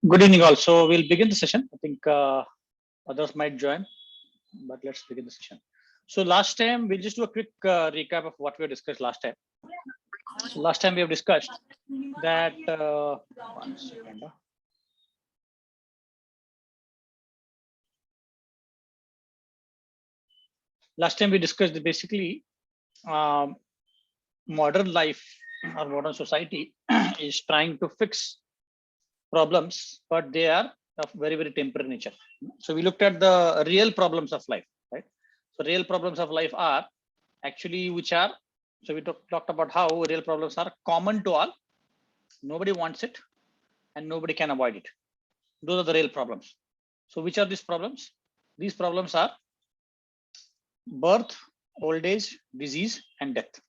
Good evening also. We'll begin the session. I think others might join, but let's begin the session. So last time, we'll just do a quick recap of what we discussed last time. So last time we have discussed that, one second. Last time we discussed that basically modern life or modern society is trying to fix problems, but they are of very, very temporary nature. So we looked at the real problems of life, right? So real problems of life are actually which are, so we talked about how real problems are common to all. Nobody wants it and nobody can avoid it. Those are the real problems. So which are these problems? These problems are birth, old age, disease, and death.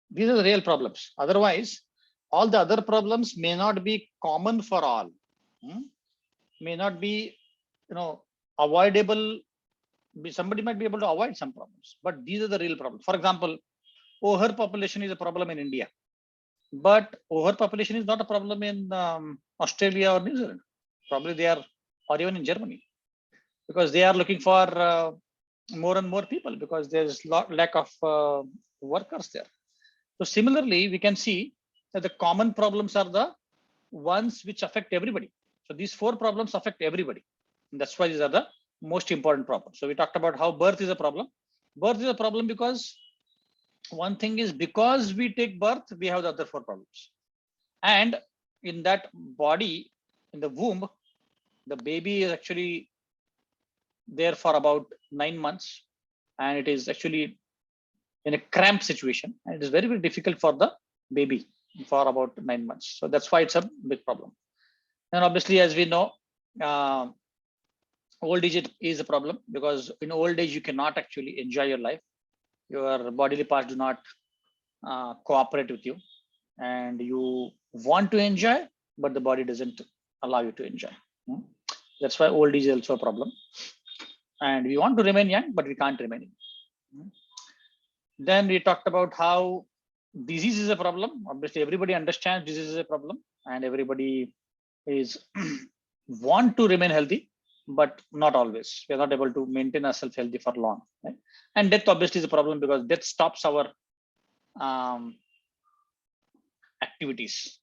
These are the real problems. Otherwise, all the other problems may not be common for all. May not be, avoidable. Somebody might be able to avoid some problems, but these are the real problems. For example, overpopulation is a problem in India, but overpopulation is not a problem in Australia or New Zealand. Probably they are, or even in Germany, because they are looking for more and more people because there is lack of workers there. So similarly, we can see that the common problems are the ones which affect everybody. So these four problems affect everybody. And that's why these are the most important problems. So we talked about how birth is a problem. Birth is a problem because one thing is because we take birth, we have the other four problems. And in that body, in the womb, the baby is actually there for about 9 months, and it is actually in a cramped situation, and it is very, very difficult for the baby for about 9 months. So that's why it's a big problem. And obviously, as we know, old age is a problem because in old age you cannot actually enjoy your life. Your bodily parts do not cooperate with you, and you want to enjoy, but the body doesn't allow you to enjoy. That's why old age is also a problem. And we want to remain young, but we can't remain young. Then we talked about how disease is a problem. Obviously, everybody understands disease is a problem, and everybody is want to remain healthy, but not always. We are not able to maintain ourselves healthy for long. Right? And death obviously is a problem because death stops our activities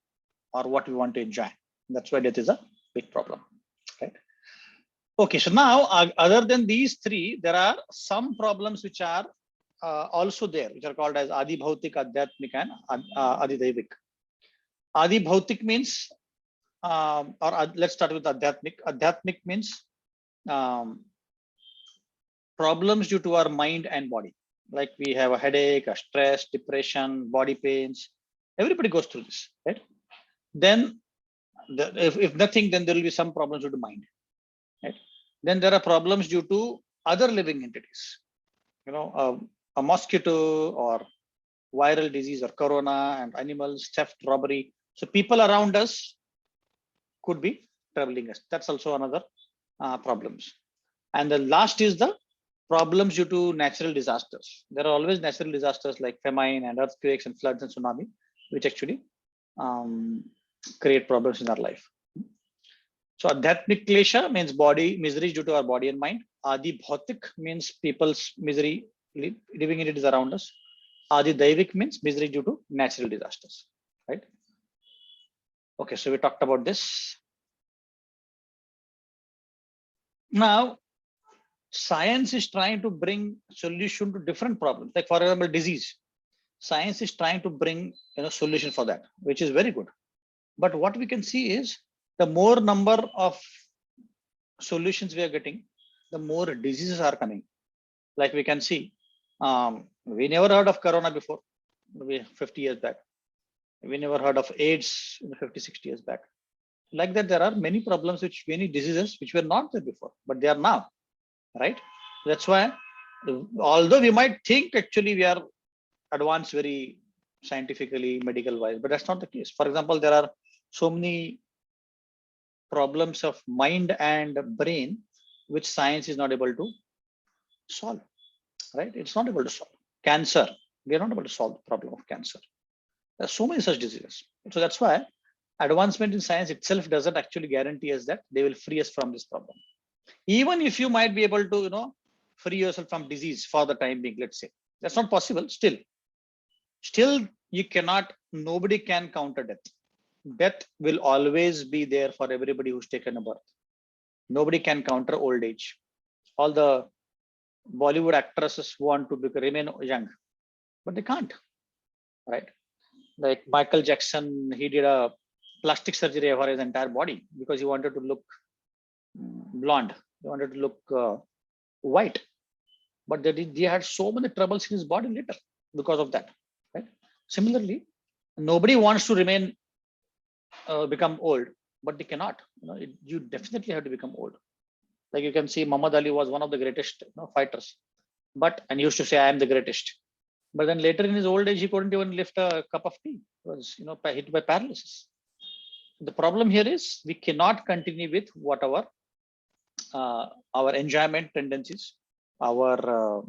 or what we want to enjoy. That's why death is a big problem. Right? Okay, so now other than these three, there are some problems which are also there, which are called as Adi Bhautik, Adhyatmik, and Adi Daivik. Adi Bhautik means, let's start with Adhyatmik. Adhyatmik means problems due to our mind and body. Like we have a headache, a stress, depression, body pains. Everybody goes through this, right? Then, if nothing, then there will be some problems due to mind. Right? Then there are problems due to other living entities. A mosquito or viral disease or corona and animals, theft, robbery. So people around us could be troubling us. That's also another problems. And the last is the problems due to natural disasters. There are always natural disasters like famine and earthquakes and floods and tsunami, which actually create problems in our life. So Adhyatmik Klesha means body misery due to our body and mind. Adi Bhautik means people's misery living entities around us. Adi Daivik means misery due to natural disasters, right? Okay, so we talked about this. Now, science is trying to bring solution to different problems. Like for example, disease. Science is trying to bring solution for that, which is very good. But what we can see is the more number of solutions we are getting, the more diseases are coming. Like we can see, we never heard of corona before, maybe 50 years back. We never heard of AIDS 50, 60 years back. Like that, there are many problems, many diseases which were not there before, but they are now, right? That's why, although we might think actually we are advanced very scientifically, medical wise, but that's not the case. For example, there are so many problems of mind and brain which science is not able to solve, right? It's not able to solve. Cancer, we are not able to solve the problem of cancer. There are so many such diseases. So that's why advancement in science itself doesn't actually guarantee us that they will free us from this problem. Even if you might be able to, free yourself from disease for the time being, let's say, that's not possible. Still you cannot, nobody can counter death. Death will always be there for everybody who's taken a birth. Nobody can counter old age. All the Bollywood actresses want to remain young, but they can't, right? Like Michael Jackson, he did a plastic surgery for his entire body because he wanted to look blonde. He wanted to look white, but they had so many troubles in his body later because of that, right? Similarly, nobody wants to remain become old, but they cannot. You definitely have to become old. Like you can see, Muhammad Ali was one of the greatest fighters, and he used to say, "I am the greatest." But then later in his old age, he couldn't even lift a cup of tea. He was, hit by paralysis. The problem here is we cannot continue with whatever our enjoyment tendencies, our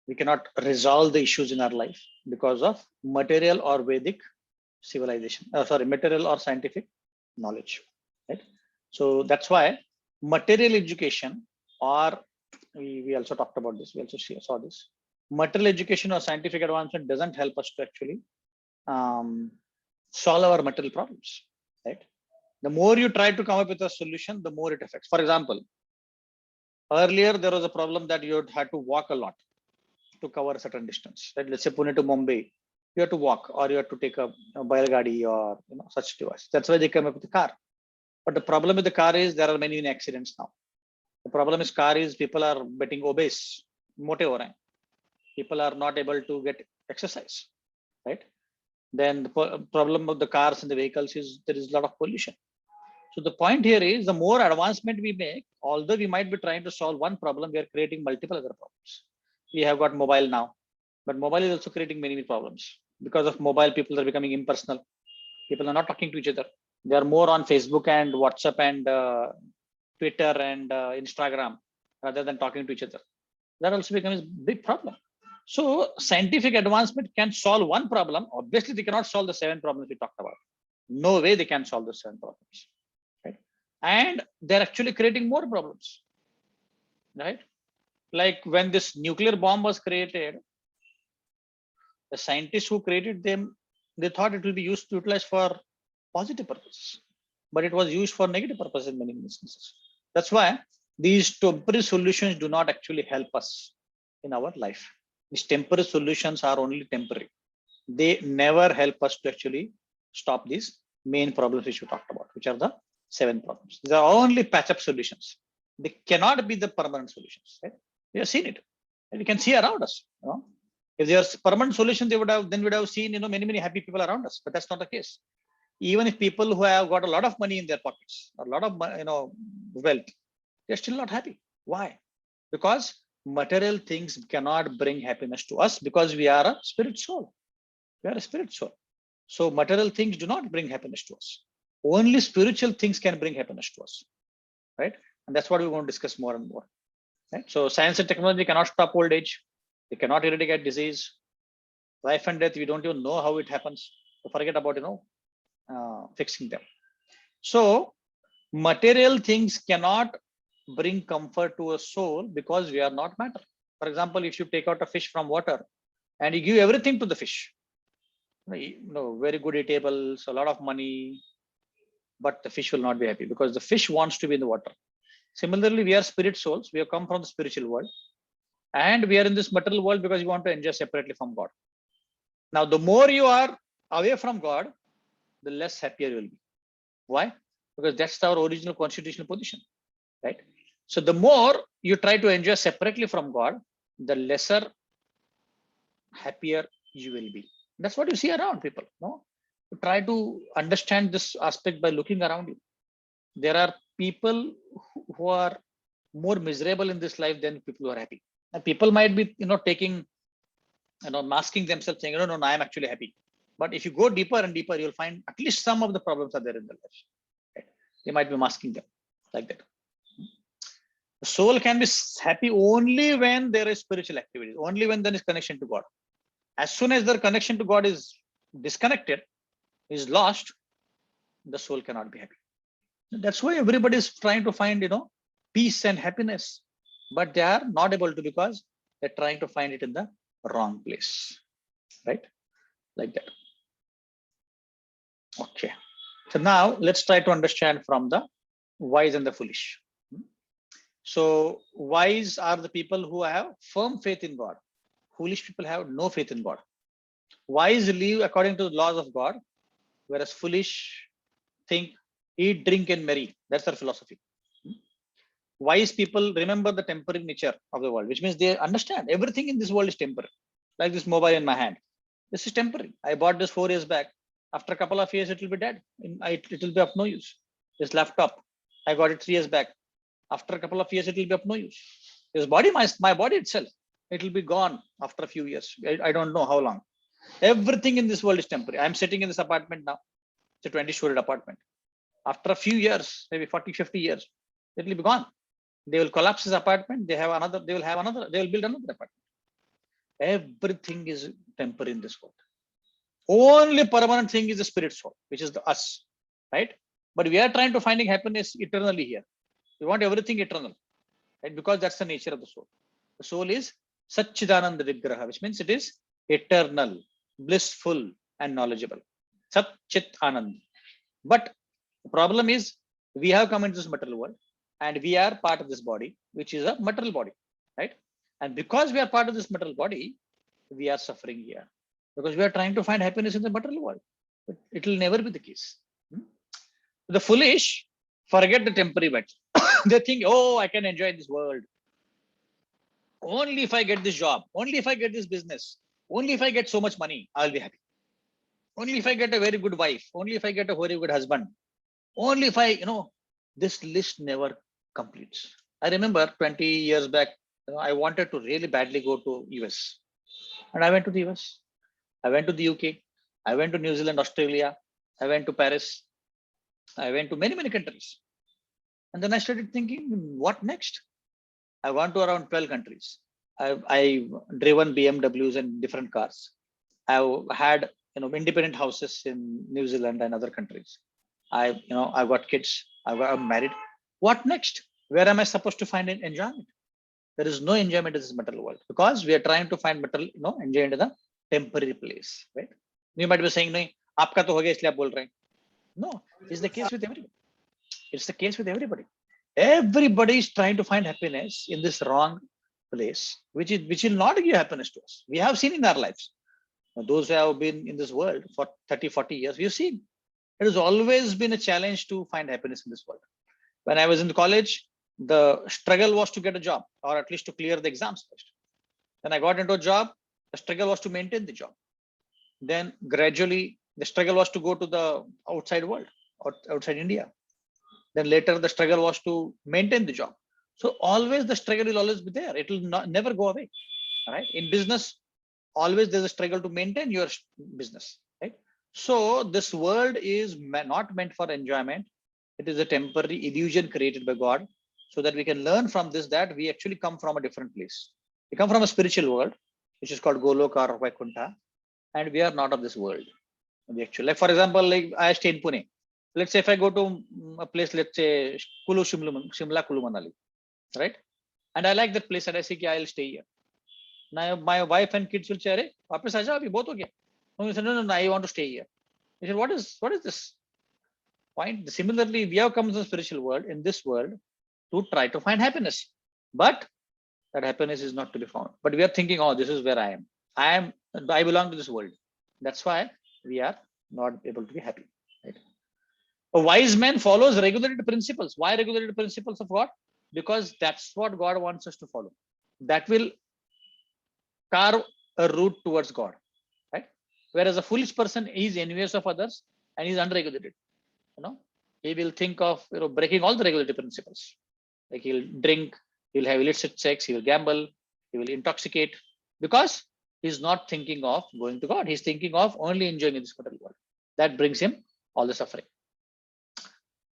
we cannot resolve the issues in our life because of material or Vedic civilization. Material or scientific knowledge, right? So that's why material education, or we also talked about this. We also saw this. Material education or scientific advancement doesn't help us to actually solve our material problems, right? The more you try to come up with a solution, the more it affects. For example, earlier there was a problem that you had to walk a lot to cover a certain distance. Right? Let's say Pune to Mumbai, you have to walk, or you have to take a Bailgadi or such device. That's why they came up with the car. But the problem with the car is there are many accidents now. The problem is car is people are getting obese, mote ho rahe hain. People are not able to get exercise, right? Then the problem of the cars and the vehicles is there is a lot of pollution. So the point here is the more advancement we make, although we might be trying to solve one problem, we are creating multiple other problems. We have got mobile now, but mobile is also creating many problems. Because of mobile, people are becoming impersonal. People are not talking to each other. They are more on Facebook and WhatsApp and Twitter and Instagram rather than talking to each other. That also becomes a big problem. So scientific advancement can solve one problem. Obviously, they cannot solve the 7 problems we talked about. No way they can solve the 7 problems, right? And they're actually creating more problems, right? Like when this nuclear bomb was created, the scientists who created them, they thought it will be utilized for positive purposes, but it was used for negative purposes in many instances. That's why these temporary solutions do not actually help us in our life. These temporary solutions are only temporary. They never help us to actually stop these main problems which we talked about, which are the 7 problems. These are only patch-up solutions. They cannot be the permanent solutions, right? We have seen it, and we can see around us. If there's permanent solution, we'd have seen many happy people around us. But that's not the case. Even if people who have got a lot of money in their pockets, a lot of wealth, they're still not happy. Why? Because material things cannot bring happiness to us because we are a spirit soul. We are a spirit soul. So material things do not bring happiness to us. Only spiritual things can bring happiness to us, right? And that's what we want to discuss more and more. Right? So science and technology cannot stop old age. They cannot eradicate disease. Life and death, we don't even know how it happens. So forget about fixing them. So material things cannot bring comfort to a soul because we are not matter. For example, if you take out a fish from water and you give everything to the fish, very good eatables, a lot of money, but the fish will not be happy because the fish wants to be in the water. Similarly, we are spirit souls. We have come from the spiritual world, and we are in this material world because we want to enjoy separately from God. Now, the more you are away from God, the less happier you will be. Why? Because that's our original constitutional position, right? So the more you try to enjoy separately from God, the lesser happier you will be. That's what you see around people. No, you try to understand this aspect by looking around you. There are people who are more miserable in this life than people who are happy. And people might be, taking, masking themselves, saying, no, I am actually happy. But if you go deeper and deeper, you'll find at least some of the problems are there in their life. Right? They might be masking them like that. The soul can be happy only when there is spiritual activity, only when there is connection to God. As soon as their connection to God is disconnected, is lost, the soul cannot be happy. That's why everybody is trying to find, peace and happiness, but they are not able to because they're trying to find it in the wrong place, right? Like that. Okay. So now let's try to understand from the wise and the foolish. So wise are the people who have firm faith in God. Foolish people have no faith in God. Wise live according to the laws of God, whereas foolish think, eat, drink, and marry. That's their philosophy. Wise people remember the temporary nature of the world, which means they understand everything in this world is temporary. Like this mobile in my hand. This is temporary. I bought this 4 years back. After a couple of years, it will be dead. It will be of no use. This laptop, I got it 3 years back. After a couple of years, it will be of no use. This body, my body itself, it will be gone after a few years. I don't know how long. Everything in this world is temporary. I'm sitting in this apartment now. It's a 20-story apartment. After a few years, maybe 40, 50 years, it will be gone. They will collapse this apartment. They will build another apartment. Everything is temporary in this world. Only permanent thing is the spirit soul, which is the us, right? But we are trying to finding happiness eternally here. We want everything eternal, right? Because that's the nature of the soul. The soul is Satchidananda Vigraha, which means it is eternal, blissful, and knowledgeable. Sat Chit Anand. But the problem is we have come into this material world and we are part of this body, which is a material body, right? And because we are part of this material body, we are suffering here because we are trying to find happiness in the material world. But it will never be the case. The foolish forget the temporary matter. They think, oh, I can enjoy this world. Only if I get this job, only if I get this business, only if I get so much money, I'll be happy. Only if I get a very good wife, only if I get a very good husband, only if I, this list never completes. I remember 20 years back, I wanted to really badly go to US. And I went to the US. I went to the UK. I went to New Zealand, Australia. I went to Paris. I went to many, many countries. And then I started thinking, what next? I went to around 12 countries. I've driven BMWs and different cars. I've had, independent houses in New Zealand and other countries. I've got kids. I'm married. What next? Where am I supposed to find enjoyment? There is no enjoyment in this material world because we are trying to find material, enjoyment in the temporary place, right? You might be saying, no, aapka to ho gaya isliye aap bol rahe hain. No, it's the case with everybody. It's the case with everybody. Everybody is trying to find happiness in this wrong place, which will not give happiness to us. We have seen in our lives. Those who have been in this world for 30, 40 years, we've seen it has always been a challenge to find happiness in this world. When I was in the college, the struggle was to get a job or at least to clear the exams first. When I got into a job, the struggle was to maintain the job. Then gradually, the struggle was to go to the outside world or outside India. Then later, the struggle was to maintain the job. So always the struggle will always be there. It will never go away. Right? In business, always there's a struggle to maintain your business. Right? So this world is not meant for enjoyment. It is a temporary illusion created by God, so that we can learn from this that we actually come from a different place. We come from a spiritual world, which is called Goloka or Vaikuntha, and we are not of this world. We actually, like for example, like I stay in Pune. Let's say if I go to a place, let's say Shimla, Kulu Manali, right? And I like that place, and I say, I'll stay here. Now my wife and kids will say, "Wapas aaja, abhi bahut ho gaya." No, no, I want to stay here. He said, what is this? Point. Similarly, we have come to the spiritual world, in this world, to try to find happiness. But that happiness is not to be found. But we are thinking, oh, this is where I am. I belong to this world. That's why we are not able to be happy. Right? A wise man follows regulated principles. Why regulated principles of God? Because that's what God wants us to follow. That will carve a route towards God. Right? Whereas a foolish person is envious of others and is unregulated. He will think of breaking all the regulated principles. Like he'll drink, he'll have illicit sex, he will gamble, he will intoxicate, because he's not thinking of going to God. He's thinking of only enjoying in this material world. That brings him all the suffering.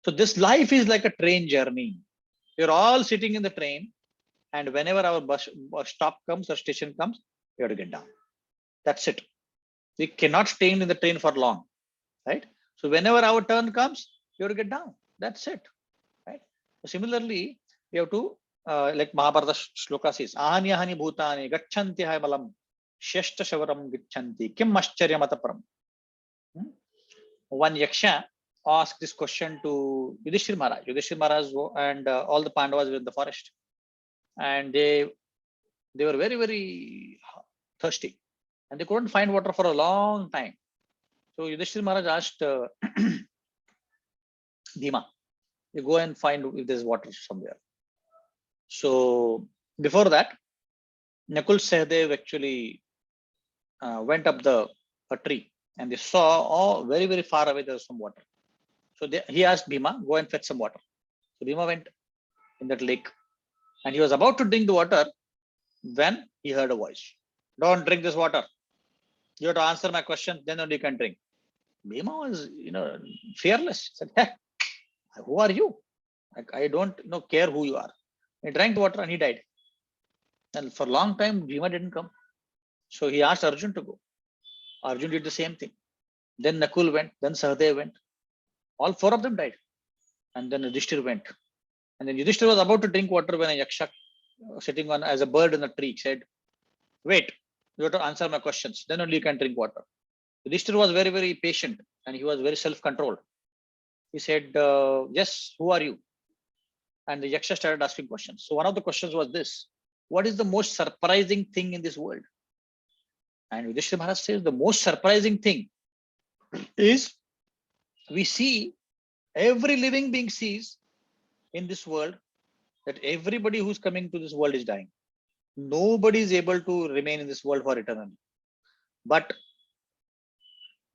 So this life is like a train journey. You're all sitting in the train, and whenever our bus stop comes or station comes, you have to get down. That's it. We cannot stay in the train for long, right? So whenever our turn comes, you have to get down. That's it, right? So similarly, we have to, like Mahabharata shloka says, Ahani ahani bhutani gacchanti hai balam sheshta shavaram gacchanti kim ascharyamatapram. One yaksha asked this question to Yudhishthir Maharaj. Yudhishthir Maharaj and all the Pandavas were in the forest, and they were very, very thirsty, and they couldn't find water for a long time. So Yudhishthir Maharaj asked Bhima, you go and find if there's water somewhere. So before that, Nakul Sahdev actually went up a tree, and they saw very, very far away there was some water. So he asked Bhima, go and fetch some water. So Bhima went in that lake, and he was about to drink the water when he heard a voice. Don't drink this water. You have to answer my question, then only you can drink. Bhima was, fearless. He said, hey, who are you? I don't care who you are. He drank the water and he died. And for a long time, Bhima didn't come. So he asked Arjun to go. Arjun did the same thing. Then Nakul went, then Sahadev went. All four of them died. And then Yudhishthir went. And then Yudhishthir was about to drink water when a yaksha sitting on as a bird in a tree said, wait, you have to answer my questions. Then only you can drink water. Yudhishthir was very, very patient and he was very self-controlled. He said, yes, who are you? And the yaksha started asking questions. So one of the questions was this: what is the most surprising thing in this world? And Yudhishthira Maharaj says the most surprising thing is we see, every living being sees in this world that everybody who's coming to this world is dying. Nobody is able to remain in this world for eternity. But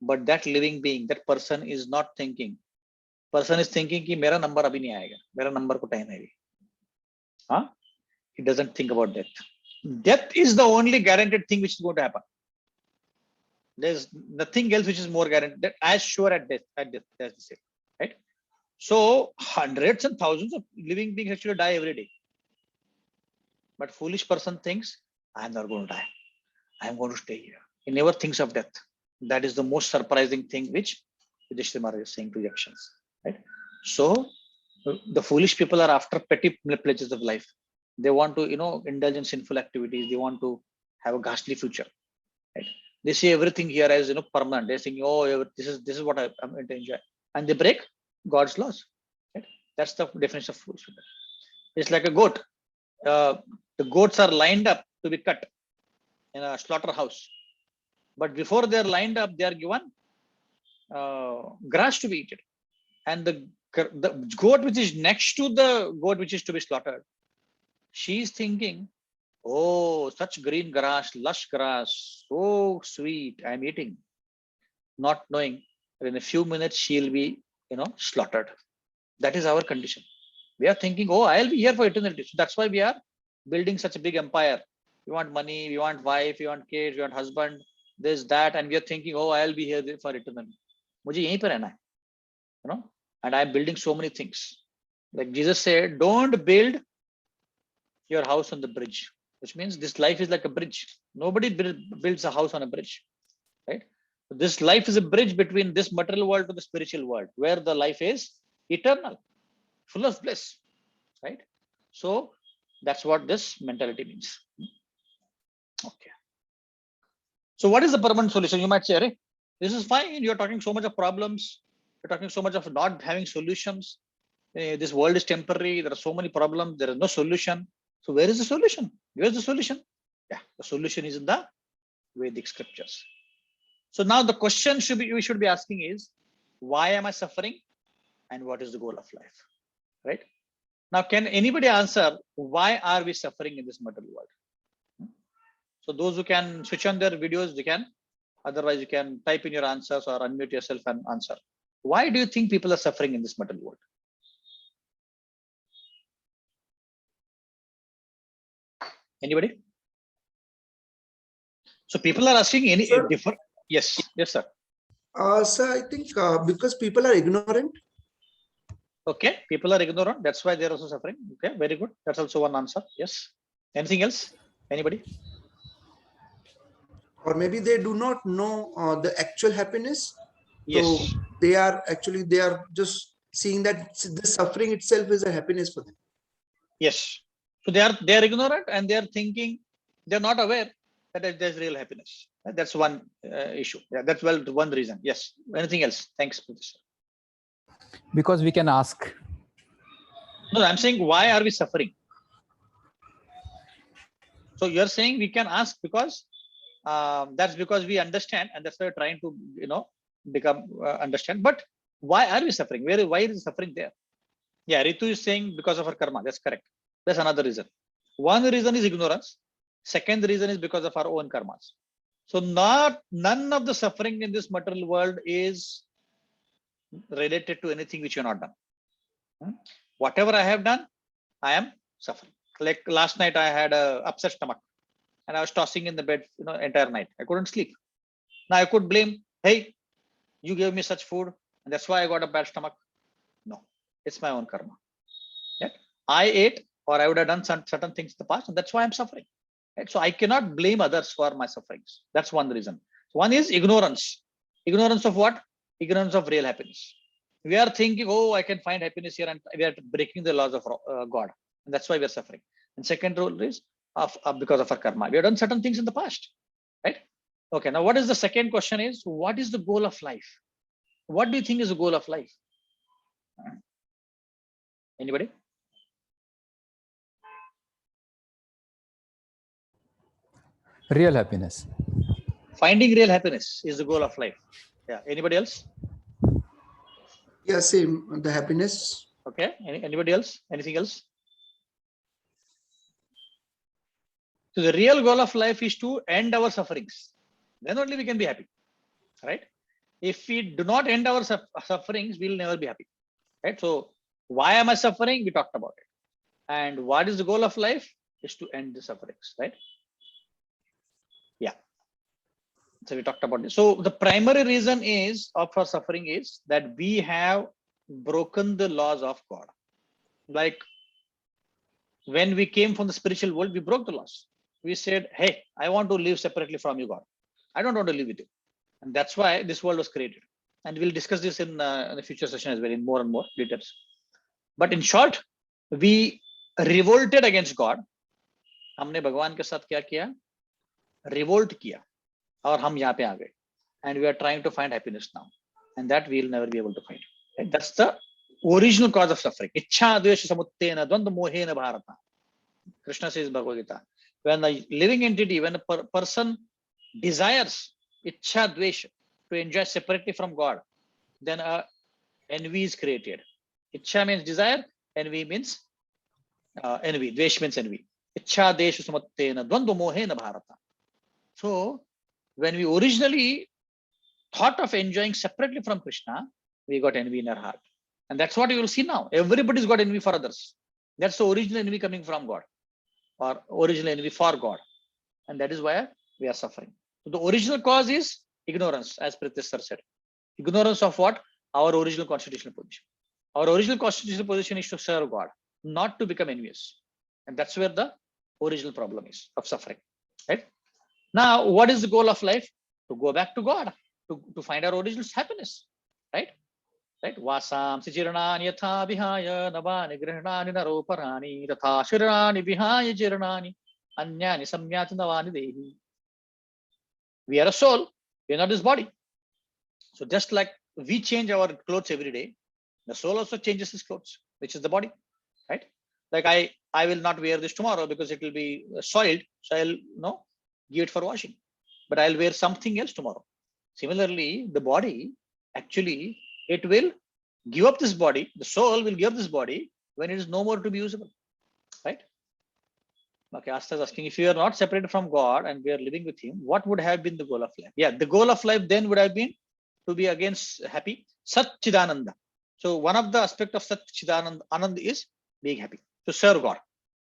that living being, that person is not thinking. Person is thinking कि मेरा number अभी नहीं आएगा, मेरा number को time है. Huh? He doesn't think about death. Death is the only guaranteed thing which is going to happen. There's nothing else which is more guaranteed, that as sure as death, as they say, right? So hundreds and thousands of living beings actually die every day. But foolish person thinks, I'm not going to die. I'm going to stay here. He never thinks of death. That is the most surprising thing which Yudhishthira Maharaj is saying to Yakshas, right? So the foolish people are after petty pleasures of life. They want to, indulge in sinful activities. They want to have a ghastly future, right? They see everything here as, permanent. They're saying, oh, this is what I'm going to enjoy. And they break God's laws, right? That's the definition of foolish. It's like a goat. The goats are lined up to be cut in a slaughterhouse. But before they're lined up, they are given grass to be eaten. And the goat which is next to the goat which is to be slaughtered, she's thinking, oh, such green grass, lush grass, so sweet, I'm eating. Not knowing that in a few minutes she'll be, slaughtered. That is our condition. We are thinking, oh, I'll be here for eternity. So that's why we are building such a big empire. We want money, we want wife, we want kids, we want husband, this, that, and we are thinking, oh, I'll be here for eternity. मुझे यहीं पे रहना है, and I'm building so many things. Like Jesus said, don't build your house on the bridge, which means this life is like a bridge. Nobody builds a house on a bridge, right? This life is a bridge between this material world to the spiritual world, where the life is eternal, full of bliss, right? So that's what this mentality means. Okay. So what is the permanent solution? You might say, hey, this is fine. You're talking so much of problems. You're talking so much of not having solutions. This world is temporary. There are so many problems. There is no solution. So where is the solution? Where is the solution? Yeah, the solution is in the Vedic scriptures. So now the question we should be asking is, why am I suffering? And what is the goal of life? Right? Now, can anybody answer why are we suffering in this material world? So those who can switch on their videos, they can. Otherwise, you can type in your answers or unmute yourself and answer. Why do you think people are suffering in this material world? Anybody? So people are asking any different. Yes, sir. Sir, I think because people are ignorant. Okay, people are ignorant. That's why they're also suffering. Okay, very good. That's also one answer. Yes. Anything else? Anybody? or maybe they do not know the actual happiness. Yes. So they are just seeing that the suffering itself is a happiness for them. Yes. So they are ignorant and they are thinking, they're not aware that there's real happiness. That's one issue. Yeah, that's one reason. Yes. Anything else? Thanks, Professor. Because we can ask. No, I'm saying, why are we suffering? So you're saying we can ask because that's because we understand, and that's why we're trying to, become understand. But why are we suffering? Why is suffering there? Yeah, Ritu is saying because of our karma. That's correct. That's another reason. One reason is ignorance. Second reason is because of our own karmas. So none of the suffering in this material world is related to anything which you have not done. Whatever I have done, I am suffering. Like last night, I had a upset stomach, and I was tossing in the bed, entire night. I couldn't sleep. Now I could blame, hey, you gave me such food, and that's why I got a bad stomach. No, it's my own karma. Yeah? I ate, or I would have done certain things in the past, and that's why I'm suffering. Right? So I cannot blame others for my sufferings. That's one reason. One is ignorance. Ignorance of what? Ignorance of real happiness. We are thinking, oh, I can find happiness here, and we are breaking the laws of God, and that's why we are suffering. And second rule is because of our karma. We have done certain things in the past, right? Okay. Now, what is the second question? Is what is the goal of life? What do you think is the goal of life? Anybody? Real happiness. Finding real happiness is the goal of life. Yeah. Anybody else? Yeah, same. The happiness. Okay. Anybody else? Anything else? So the real goal of life is to end our sufferings. Then only we can be happy, right? If we do not end our sufferings, we'll never be happy, right? So why am I suffering? We talked about it. And what is the goal of life? Is to end the sufferings, right? Yeah. So we talked about this. So the primary reason is of our suffering is that we have broken the laws of God. Like when we came from the spiritual world, we broke the laws. We said, hey, I want to live separately from you, God. I don't want to live with you. And that's why this world was created. And we'll discuss this in the future session as well in more and more details. But in short, we revolted against God. हमने भगवान के साथ क्या किया? Revolt किया. और हम यहाँ पे आ गए. And we are trying to find happiness now. And that we'll never be able to find. Right? That's the original cause of suffering. Ichha dvesha samuttena dvandva mohena bharata. Krishna says in Bhagavad Gita. When a living entity, when a person desires ichha dvesha to enjoy separately from God, then envy is created. Ichha means desire, envy means envy. Dvesh means envy. Ichha deshu samattena dvandva mohena bharata. So when we originally thought of enjoying separately from Krishna, we got envy in our heart. And that's what you will see now. Everybody's got envy for others. That's the original envy coming from God, or original envy for God. And that is why we are suffering. So the original cause is ignorance, as Prithvi sir said. Ignorance of what? Our original constitutional position. Our original constitutional position is to serve God, not to become envious. And that's where the original problem is of suffering. Right? Now, what is the goal of life? To go back to God, to find our original happiness. Right? Right? Vasam sijiranani yatha vihaya navani grihnani naroparani tatha shiranani vihaya jiranani anyani samyati navani dehi. We are a soul, we are not this body. So just like we change our clothes every day, the soul also changes its clothes, which is the body, right? Like I will not wear this tomorrow because it will be soiled, so I'll give it for washing, but I'll wear something else tomorrow. Similarly, the body, actually, it will give up this body, the soul will give up this body when it is no more to be usable, right? Okay, Asta is asking, if you are not separated from God and we are living with Him, what would have been the goal of life? Yeah, the goal of life then would have been to be against happy, Sat Chidananda. So one of the aspects of Sat Chidananda Anand is being happy, to serve God.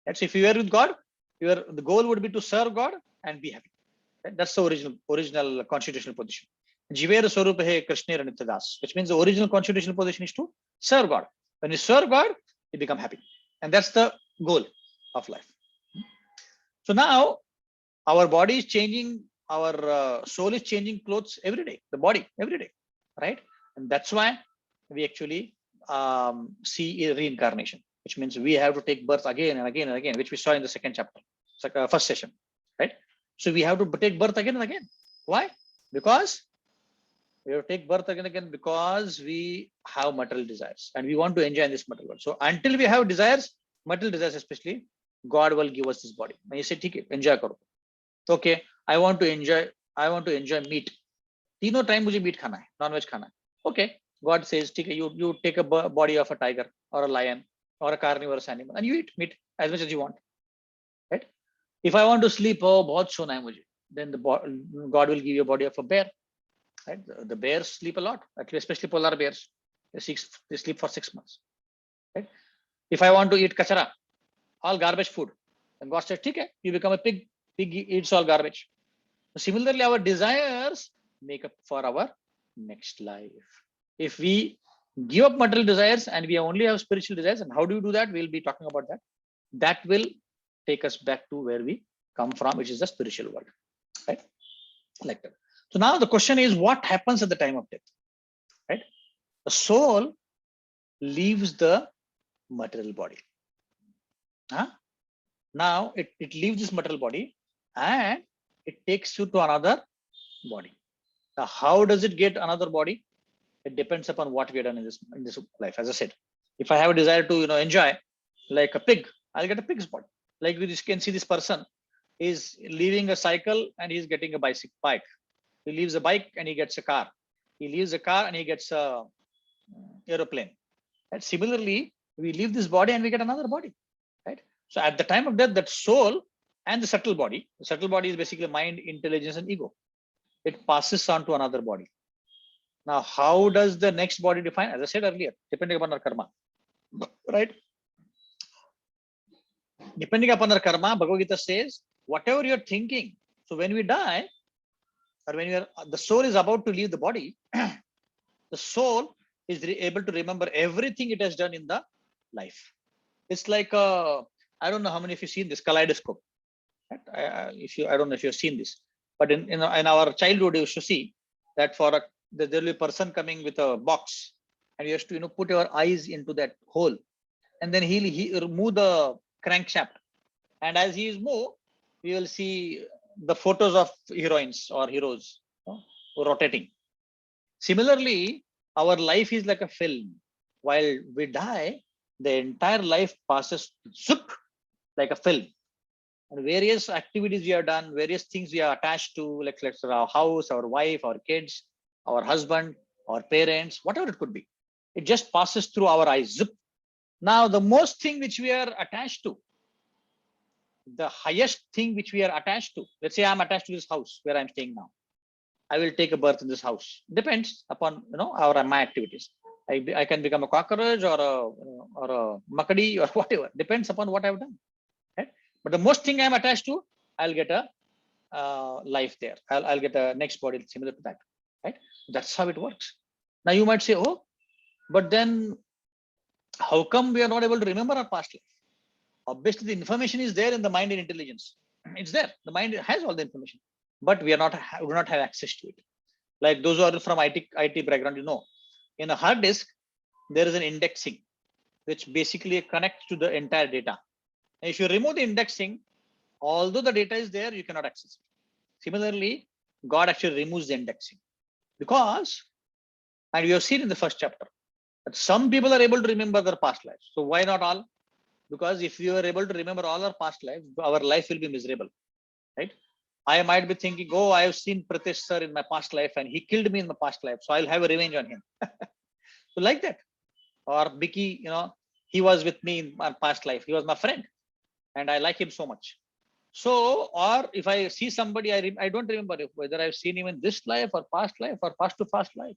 Right? So if you are with God, the goal would be to serve God and be happy. Right? That's the original constitutional position. Jivera Swarupa He Krishna Nityadas, which means the original constitutional position is to serve God. When you serve God, you become happy. And that's the goal of life. So now our body is changing our soul is changing clothes every day, the body every day, right? And that's why we actually see a reincarnation, which means we have to take birth again and again and again, which we saw in the second chapter, first session, right? So we have to take birth again and again. Why? Because we have to take birth again and again because we have material desires and we want to enjoy in this material world. So until we have desires, material desires especially, God will give us this body. And you say, "Okay, enjoy karo." Okay, I want to enjoy meat. तीनों time मुझे meat खाना है, non-veg खाना है. Okay, God says, "ठीक है, you take a body of a tiger or a lion or a carnivorous animal and you eat meat as much as you want." Right? If I want to sleep, oh, बहुत सोना है मुझे, then God will give you a body of a bear. Right? The bears sleep a lot, especially polar bears. They sleep for 6 months. Right? If I want to eat kachara, all garbage food, and God says, "Okay, you become a pig. Pig eats all garbage." Similarly, our desires make up for our next life. If we give up material desires and we only have spiritual desires, and how do you do that? We'll be talking about that. That will take us back to where we come from, which is the spiritual world, right? Like that. So now the question is, what happens at the time of death, right? The soul leaves the material body. Now it leaves this material body and it takes you to another body. Now, how does it get another body? It depends upon what we have done in this life. As I said, if I have a desire to enjoy like a pig, I'll get a pig's body. Like we just can see this person is leaving a cycle and he's getting a bike. He leaves a bike and he gets a car. He leaves a car and he gets a aeroplane. And similarly, we leave this body and we get another body, right? So at the time of death, that soul and the subtle body is basically mind, intelligence, and ego. It passes on to another body. Now, how does the next body define? As I said earlier, depending upon our karma, right? Depending upon our karma, Bhagavad Gita says, whatever you're thinking. So when we die, or when the soul is about to leave the body, the soul is able to remember everything it has done in the life. It's like I don't know how many of you seen this kaleidoscope. Right? I don't know if you've seen this, but in our childhood, you should see that there will be a person coming with a box, and you have to put your eyes into that hole, and then he'll move the crankshaft, and as he is moved, we will see the photos of heroines or heroes rotating. Similarly, our life is like a film. While we die, the entire life passes zoop, like a film. And various activities we have done, various things we are attached to, like let's say our house, our wife, our kids, our husband, our parents, whatever it could be. It just passes through our eyes. Zip. Now, the most thing which we are attached to, the highest thing which we are attached to, let's say I'm attached to this house where I'm staying now. I will take a birth in this house. Depends upon my activities. I can become a cockroach or a makadi or whatever. Depends upon what I've done. Right? But the most thing I'm attached to, I'll get a life there. I'll get a next body similar to that. Right? That's how it works. Now you might say, oh, but then how come we are not able to remember our past life? Obviously, the information is there in the mind and intelligence. It's there. The mind has all the information, but we do not have access to it. Like those who are from IT background, in a hard disk, there is an indexing, which basically connects to the entire data. And if you remove the indexing, although the data is there, you cannot access it. Similarly, God actually removes the indexing because, and we have seen in the first chapter, that some people are able to remember their past lives. So why not all? Because if you are able to remember all our past lives, our life will be miserable, right? I might be thinking, oh, I have seen Pritesh sir in my past life and he killed me in my past life, so I'll have a revenge on him. So like that. Or Biki, he was with me in my past life. He was my friend and I like him so much. So, or if I see somebody, I don't remember whether I've seen him in this life or past life or past to past life.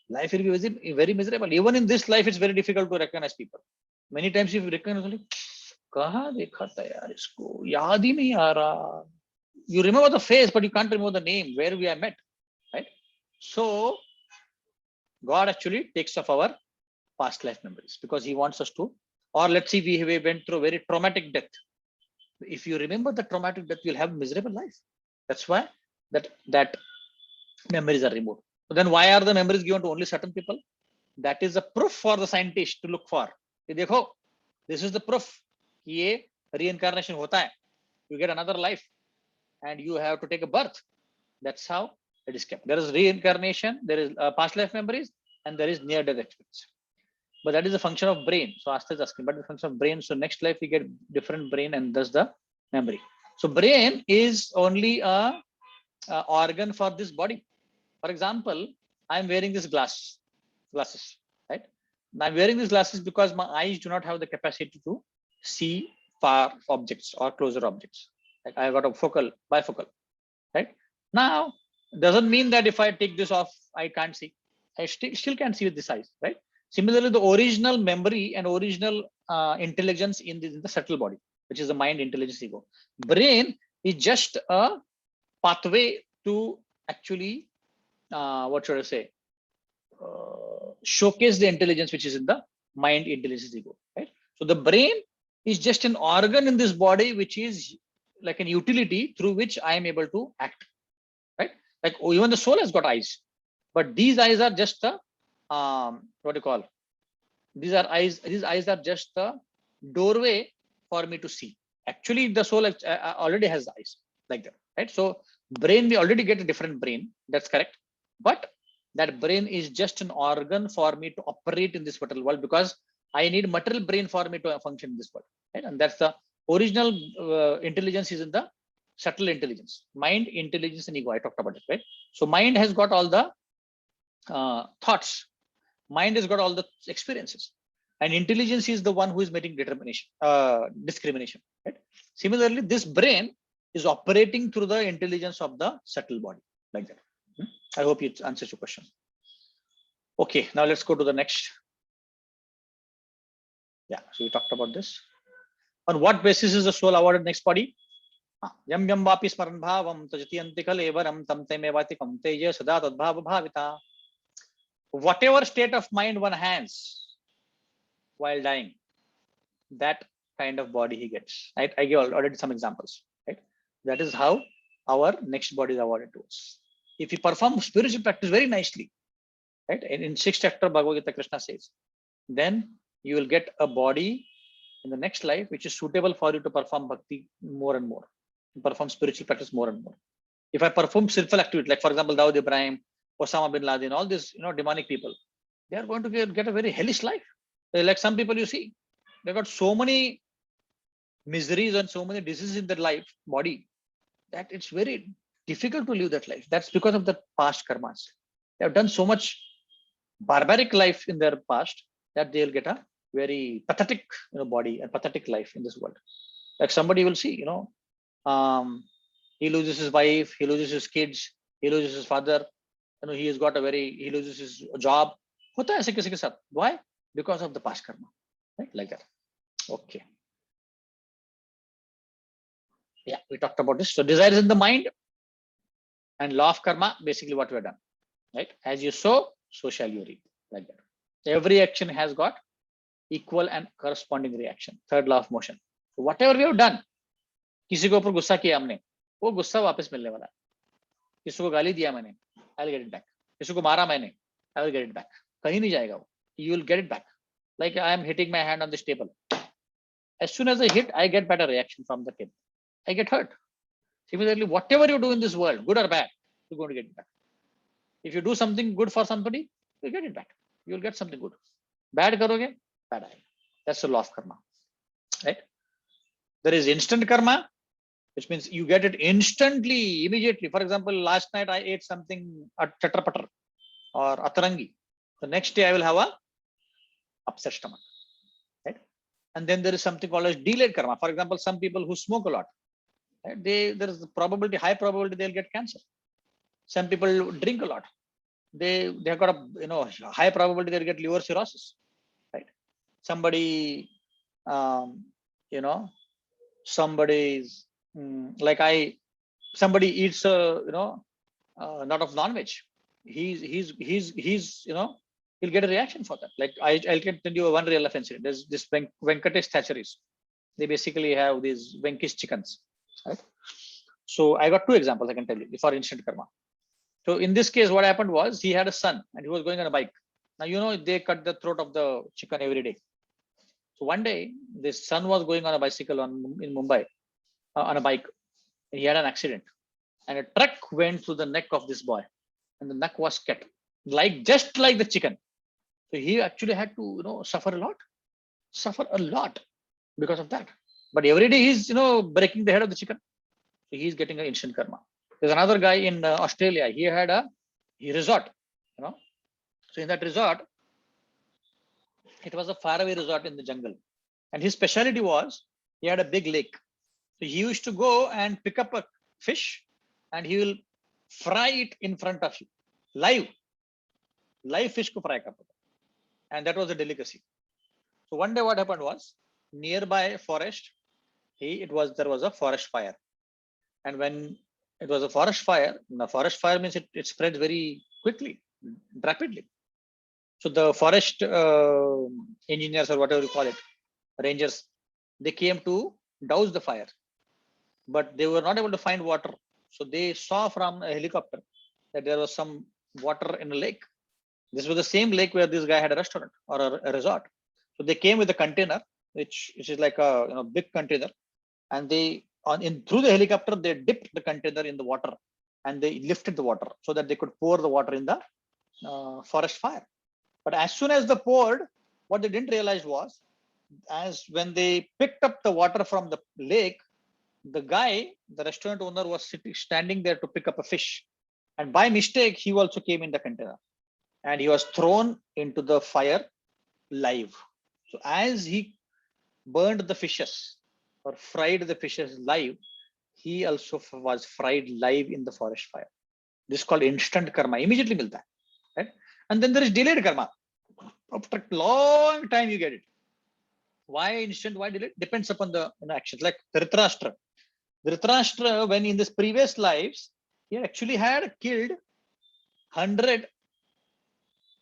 Life will be very miserable. Even in this life, it's very difficult to recognize people. Many times if you recognize, kaha dekha tha yaar isko, yaad hi nahi aa raha. You remember the face, but you can't remember the name, where we are met, right? So God actually takes off our past life memories because he wants us to, or let's see, we went through a very traumatic death. If you remember the traumatic death, you'll have a miserable life. That's why that memories are removed. So then why are the memories given to only certain people? That is a proof for the scientist to look for. कि देखो, this is the proof कि ये reincarnation होता है. You get another life and you have to take a birth. That's how it is kept. There is reincarnation, there is past life memories, and there is near death experience. But that is a function of brain. So Asta is asking, but the function of brain. So next life we get different brain and thus the memory. So brain is only a organ for this body. For example, I'm wearing this glasses, right? I'm wearing these glasses because my eyes do not have the capacity to see far objects or closer objects. Like I got a bifocal, right? Now, doesn't mean that if I take this off, I can't see. I still can see with this eyes, right? Similarly, the original memory and original intelligence in the subtle body, which is the mind, intelligence, ego. Brain is just a pathway to actually, what should I say, showcase the intelligence which is in the mind, intelligence, ego, right? So the brain is just an organ in this body, which is like an utility through which I am able to act, right? Like even the soul has got eyes, but these eyes are just the what do you call? These eyes are just the doorway for me to see. Actually, the soul already has eyes like that, right? So brain, we already get a different brain. That's correct, but that brain is just an organ for me to operate in this material world because I need material brain for me to function in this world, right? And that's the original intelligence is in the subtle intelligence, mind, intelligence, and ego. I talked about it, right? So mind has got all the thoughts. Mind has got all the experiences, and intelligence is the one who is making discrimination, right? Similarly, this brain is operating through the intelligence of the subtle body, like that. I hope it answers your question. Okay, now let's go to the next. Yeah, so we talked about this. On what basis is the soul awarded next body? Yam yam vapi smaran bhavam tajati antikal evaram tam temevati teja sada tadbhava bhavita. Whatever state of mind one has while dying, that kind of body he gets. Right? I gave already some examples. Right? That is how our next body is awarded to us. If you perform spiritual practice very nicely, right? In 6th chapter Bhagavad Gita, Krishna says, then you will get a body in the next life which is suitable for you to perform bhakti more and more, perform spiritual practice more and more. If I perform sinful activity, like for example, Dawood Ibrahim, Osama bin Laden, all these demonic people, they are going to get a very hellish life. Like some people you see, they got so many miseries and so many diseases in their life, body, that it's very difficult to live that life. That's because of the past karmas. They have done so much barbaric life in their past that they'll get a very pathetic body and pathetic life in this world. Like somebody will see, he loses his wife, he loses his kids, he loses his father, he loses his job. Hota hai aise kisi ke sath. Why? Because of the past karma, right? Like that. Okay. Yeah, we talked about this. So desire is in the mind, and law of karma, basically what we have done, right? As you sow, so shall you reap, like that. Every action has got equal and corresponding reaction. Third law of motion. So whatever we have done, किसी के ऊपर गुस्सा किया हमने, वो गुस्सा वापस मिलने वाला है. किसी को गाली दिया मैंने, I will get it back. किसी को मारा मैंने, I will get it back. कहीं नहीं जाएगा वो. You will get it back. Like I am hitting my hand on this table. As soon as I hit, I get better reaction from the table. I get hurt. Similarly, whatever you do in this world, good or bad, you're going to get it back. If you do something good for somebody, you get it back. You will get something good. Bad karoge, bad aayega. That's the law of karma, right? There is instant karma, which means you get it instantly, immediately. For example, last night I ate something at chatrapatar or atarangi. The next day I will have a upset stomach, right? And then there is something called as delayed karma. For example, some people who smoke a lot, right? There is high probability they'll get cancer. Some people drink a lot. They have got a high probability they'll get liver cirrhosis, right? Somebody, somebody's somebody eats not of non-veg. He'll get a reaction for that. Like I'll tell you one real life incident. There's this Venkatesh Thatcheries. They basically have these Venkish chickens, right? So I got two examples I can tell you for instant karma. So in this case, what happened was he had a son and he was going on a bike. Now, you know, they cut the throat of the chicken every day. So one day, this son was going on a bicycle in Mumbai on a bike. He had an accident and a truck went through the neck of this boy and the neck was cut, like just like the chicken. So he actually had to, suffer a lot because of that. But every day he's, breaking the head of the chicken. So he's getting an instant karma. There's another guy in Australia. He had a resort, So in that resort, it was a faraway resort in the jungle. And his specialty was he had a big lake. So he used to go and pick up a fish and he will fry it in front of you. Live fish ko fry kar. And that was a delicacy. So one day what happened was nearby forest, there was a forest fire. And when it was a forest fire, the forest fire means it spreads very quickly, rapidly. So the forest engineers or whatever you call it, rangers, they came to douse the fire, but they were not able to find water. So they saw from a helicopter that there was some water in a lake. This was the same lake where this guy had a restaurant or a resort. So they came with a container, which is like a big container, and they through the helicopter they dipped the container in the water and they lifted the water so that they could pour the water in the forest fire. But as soon as they poured, what they didn't realize was, as when they picked up the water from the lake, the restaurant owner was standing there to pick up a fish, and by mistake he also came in the container and he was thrown into the fire live. So as he burned the fishes or fried the fishes live, he also was fried live in the forest fire. This is called instant karma. Immediately milta hai, right? And then there is delayed karma. After a long time you get it. Why instant? Why delayed? Depends upon the actions. Like Dhritarashtra. Dhritarashtra, when in this previous lives, he actually had killed 100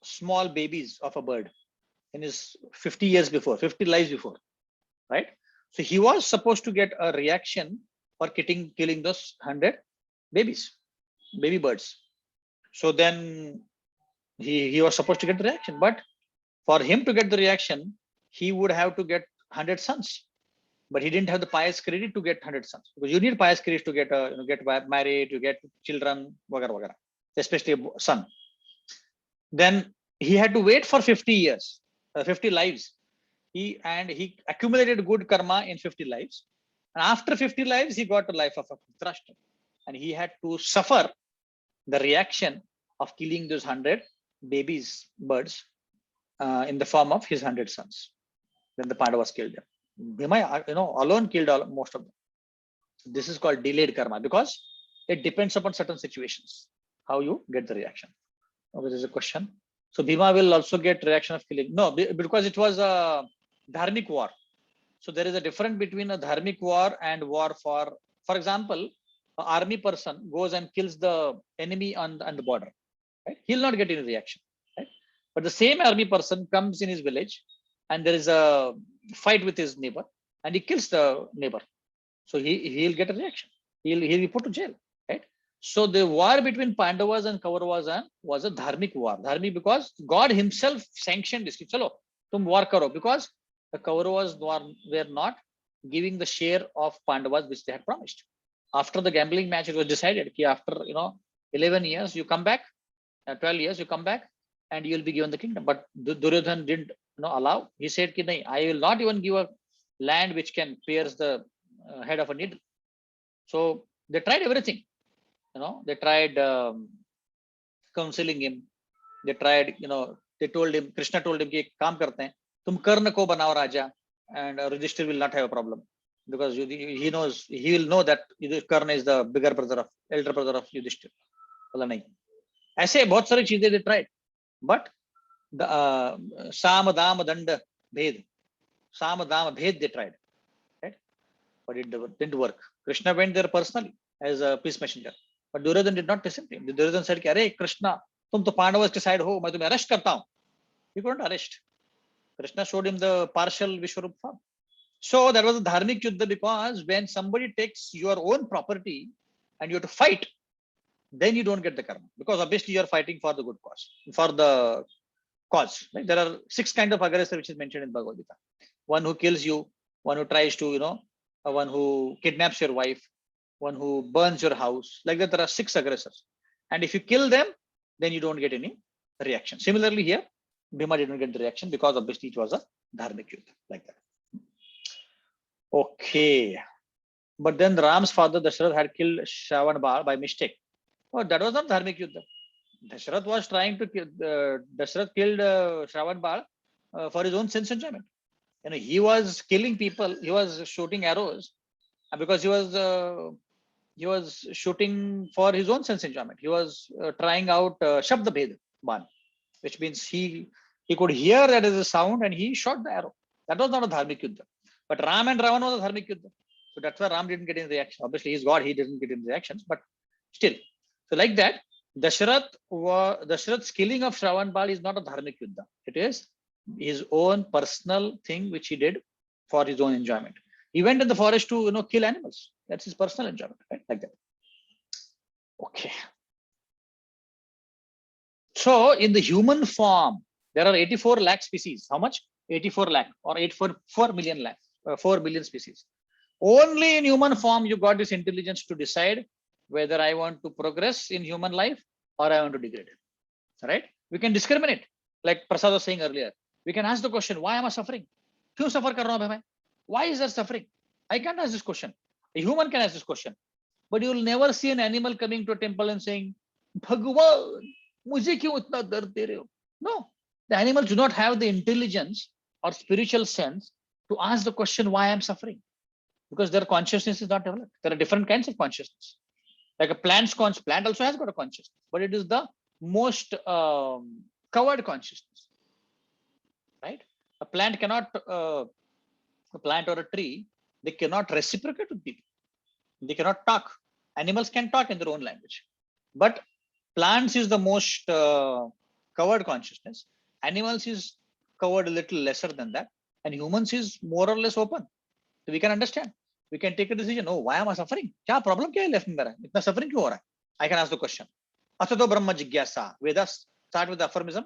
small babies of a bird in his 50 lives before, right? So he was supposed to get a reaction for killing those 100 baby birds. So then he was supposed to get the reaction, but for him to get the reaction, he would have to get 100 sons, but he didn't have the pious credit to get 100 sons, because you need pious credit to get married, to get children, wagara, especially a son. Then he had to wait for 50 years, 50 lives. He accumulated good karma in 50 lives. And after 50 lives, he got the life of a Dhritarashtra. And he had to suffer the reaction of killing those 100 birds in the form of his 100 sons. Then the Pandavas killed them. Bhima, alone killed most of them. This is called delayed karma because it depends upon certain situations, how you get the reaction. Okay, there's a question. So Bhima will also get reaction of killing. No, because it was a dharmic war. So there is a difference between a dharmic war and war for example, an army person goes and kills the enemy on the border. Right? He'll not get any reaction. Right? But the same army person comes in his village and there is a fight with his neighbor and he kills the neighbor. So he'll get a reaction. He'll be put to jail. Right? So the war between Pandavas and Kauravas was a dharmic war. Dharmic because God himself sanctioned this. Chalo, tum war karo, because the Kauravas were not giving the share of Pandavas which they had promised. After the gambling match, it was decided that after 11 years you come back, 12 years you come back, and you will be given the kingdom. But Duryodhana didn't allow. He said, I will not even give a land which can pierce the head of a needle. So they tried everything. They tried counseling him. They tried, they told him, Krishna told him, ki kaam karte hain, tum Karna ko banao raja, and Yudhishthira will not have a problem because he will know that Karna is the elder brother of Yudhishthira. Bola nahi. ऐसे बहुत सारी चीजें they tried, but the Sam Dam Danda Bhed they tried, right? But it didn't work. Krishna went there personally as a peace messenger, but Duryodhana did not listen to him. Duryodhana said, "Arey Krishna, tum to Pandavas ke side ho, main tumhe arrest karta hu." He couldn't arrest. Krishna showed him the partial Vishwarup form. So that was a dharmic yuddha, because when somebody takes your own property and you have to fight, then you don't get the karma, because obviously you are fighting for the good cause, for the cause. Right? There are 6 kinds of aggressor which is mentioned in Bhagavad Gita. One who kills you, one who tries to, one who kidnaps your wife, one who burns your house. Like that, there are 6 aggressors. And if you kill them, then you don't get any reaction. Similarly here, Bhima didn't get the reaction because obviously it was a dharmic yuddha, like that. Okay. But then Ram's father Dasharath had killed Shravan Bal by mistake. Oh, that was not dharmic yuddha. Dasharath was trying to kill, Dasharath killed Shravan Bal for his own sense enjoyment. He was killing people, he was shooting arrows because he was shooting for his own sense enjoyment. He was trying out Shabda Bhed Ban, which means he could hear that as a sound and he shot the arrow. That was not a dharmic yuddha. But Ram and Ravan was a dharmic yuddha. So that's why Ram didn't get any reaction. Obviously, he's God, he didn't get any reactions, but still. So like that, Dasharath's killing of Shravan Bal is not a dharmic yuddha. It is his own personal thing which he did for his own enjoyment. He went in the forest to kill animals. That's his personal enjoyment, right? Like that. Okay. So in the human form, there are 84 lakh species. How much? 84 lakh or 4 million lakh, 4 billion species. Only in human form you got this intelligence to decide whether I want to progress in human life or I want to degrade. Right? We can discriminate. Like Prasad was saying earlier, we can ask the question, why am I suffering? Kyun suffer kar raha hu main? Why is there suffering? I can't ask this question. A human can ask this question. But you will never see an animal coming to a temple and saying, Bhagwan, mujhe kyun itna dard de rahe ho? No. The animals do not have the intelligence or spiritual sense to ask the question, why I'm suffering? Because their consciousness is not developed. There are different kinds of consciousness. Like a plant also has got a consciousness, but it is the most covered consciousness, right? A plant cannot, a plant or a tree, they cannot reciprocate with people. They cannot talk. Animals can talk in their own language, but plants is the most covered consciousness. Animals is covered a little lesser than that, and humans is more or less open. So we can understand. We can take a decision. Oh, why am I suffering? Kya problem kya hai left mein mera? Itna suffering kyun ho raha hai? I can ask the question. Athato Brahma Jigyasa. Vedas start with the affirmism.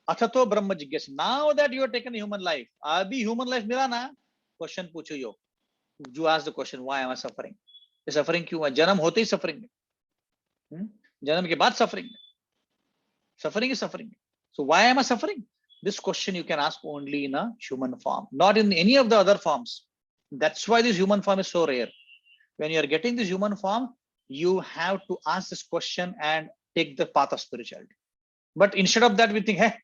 Athato Brahma Jigyasa. Now that you have taken a human life, abhi human life mila na? Question pucho yo. You ask the question, why am I suffering? ये suffering क्यों है? जन्म होते ही suffering है. जन्म के बाद suffering है. Suffering is suffering. So why am I suffering? This question you can ask only in a human form, not in any of the other forms. That's why this human form is so rare. When you are getting this human form, you have to ask this question and take the path of spirituality. But instead of that, we think, hey,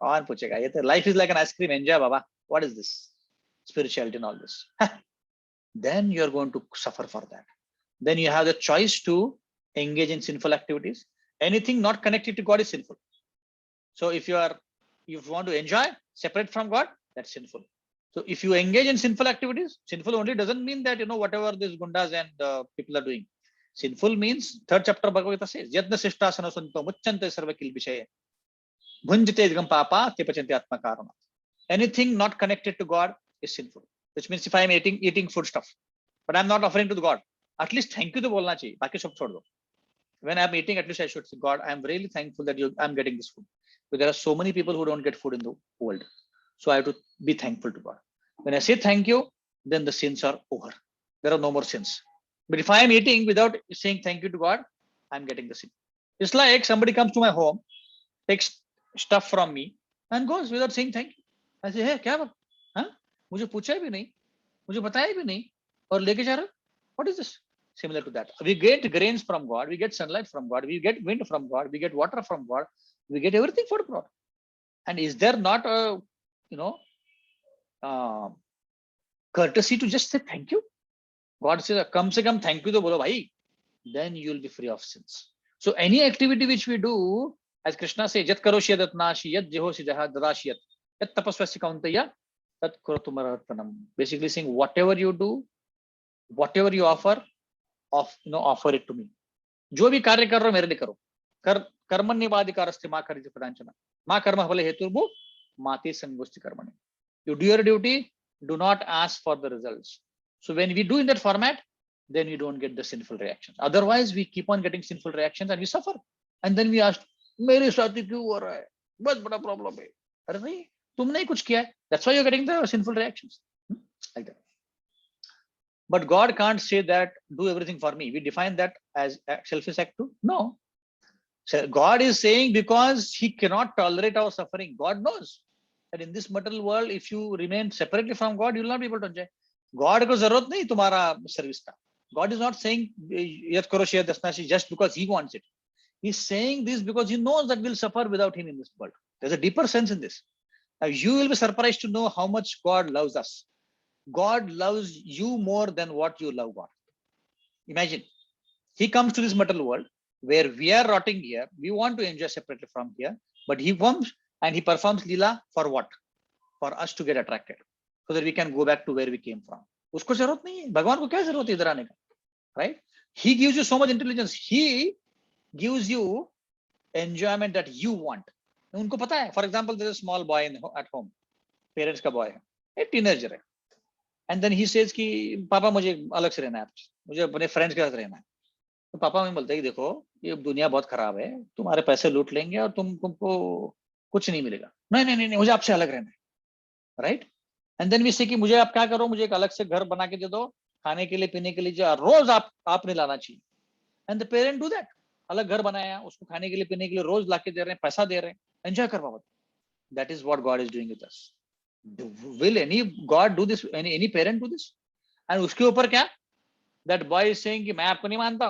life is like an ice cream. Enjoy, Baba. What is this? Spirituality and all this. Then you are going to suffer for that. Then you have the choice to engage in sinful activities. Anything not connected to God is sinful. So if you want to enjoy, separate from God, that's sinful. So if you engage in sinful activities, sinful only doesn't mean that, whatever these gundas and people are doing. Sinful means, 3rd chapter Bhagavad Gita says, Yadna Sishtasana Sunto Muchante Sarvakil Vishaye Bhunjite Idgam Papa Tepachanti Atma Karana. Anything not connected to God is sinful. Which means if I am eating food stuff, but I'm not offering to the God, at least thank you to bolna chahiye. Baki sab chhod do. When I'm eating, at least I should say, God, I'm really thankful that I'm getting this food. But there are so many people who don't get food in the world. So I have to be thankful to God. When I say thank you, then the sins are over. There are no more sins. But if I am eating without saying thank you to God, I'm getting the sin. It's like somebody comes to my home, takes stuff from me and goes without saying thank you. I say, hey, kya? Huh? मुझे पूछा भी नहीं, मुझे बताया भी नहीं, और लेके जा रहा. What is this? Similar to that. We get grains from God, we get sunlight from God, we get wind from God, we get water from God, we get everything from God. And is there not a, courtesy to just say thank you? God says, "Kam se kam thank you to bolo bhai." Then you will be free of sins. So any activity which we do, as Krishna says, "Yat karoshi yadatnashi yat jehosi jaha dadashiyat yat tapasvasi kauntaya tat kurutumararpanam." Basically saying, whatever you do, whatever you offer, offer it to me. जो भी कार्य कर रहे हो मेरे लिए करो. कर्मण्यवाधिकारस्ते मा करित प्रदानचना मा कर्म फले हेतुर्भु माते संगोष्ठी कर्मणि. You do your duty, do not ask for the results. So when we do in that format, then you don't get the sinful reactions. Otherwise, we keep on getting sinful reactions and we suffer. And then we ask, मेरे साथ ही क्यों हो रहा है? बहुत बड़ा problem है. अरे नहीं, तुमने ही कुछ किया है. That's why you're getting the sinful reactions. Like that. But God can't say that, do everything for me. We define that as a selfish act too. No. So God is saying because he cannot tolerate our suffering. God knows that in this material world, if you remain separately from God, you will not be able to enjoy. God को जरूरत नहीं तुम्हारा service का. God is not saying यत करो share दशनाशी just because he wants it. He's saying this because he knows that we'll suffer without him in this world. There's a deeper sense in this. Now you will be surprised to know how much God loves us. God loves you more than what you love God. Imagine, he comes to this material world where we are rotting here. We want to enjoy separately from here, but he comes and he performs Leela for what? For us to get attracted, so that we can go back to where we came from. उसको जरूरत नहीं है, भगवान को क्या जरूरत है इधर आने का, right? He gives you so much intelligence. He gives you enjoyment that you want. उनको पता है. For example, there is a small boy at home. Parents का boy है, a teenager है. And then he says कि पापा मुझे अलग से रहना है, मुझे अपने फ्रेंड्स के साथ रहना है. तो पापा मैं बोलते हैं कि देखो ये दुनिया बहुत खराब है, तुम्हारे पैसे लूट लेंगे और तुमको कुछ नहीं मिलेगा. नहीं नहीं नहीं मुझे आपसे अलग रहना है, राइट? एंड देन वी से कि मुझे आप क्या करो, मुझे एक अलग से घर बना के दे दो, खाने के लिए पीने के लिए जो रोज आपने लाना चाहिए. And the parent do that. अलग घर बनाया, उसको खाने के लिए पीने के लिए रोज ला के दे रहे हैं, पैसा दे रहे हैं, एंजॉय कर पाओ. That is what God is doing with us. Will any God do this? Any parent do this? And उसके ऊपर क्या? That boy is saying कि मैं आपको नहीं मानता,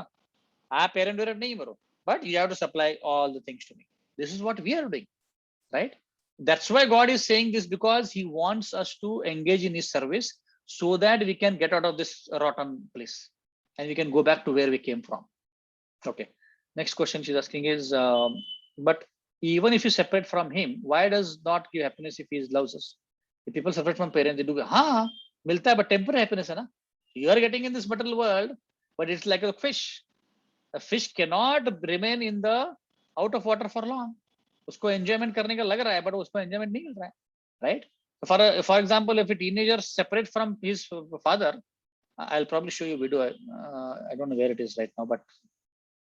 आप parent वेरेंट नहीं मरो, but you have to supply all the things to me. This is what we are doing, right? That's why God is saying this, because he wants us to engage in his service so that we can get out of this rotten place and we can go back to where we came from. Okay. Next question she's asking is, but even if you separate from him, why does not give happiness if he loves us? If people separate from parents, they do. हाँ, मिलता है, but temporary happiness है ना. You are getting in this material world, but it's like a fish. A fish cannot remain in the out of water for long. उसको enjoyment करने का लग रहा है, but उसको enjoyment नहीं मिल रहा है, right? For example, if a teenager separate from his father, I'll probably show you a video. I don't know where it is right now, but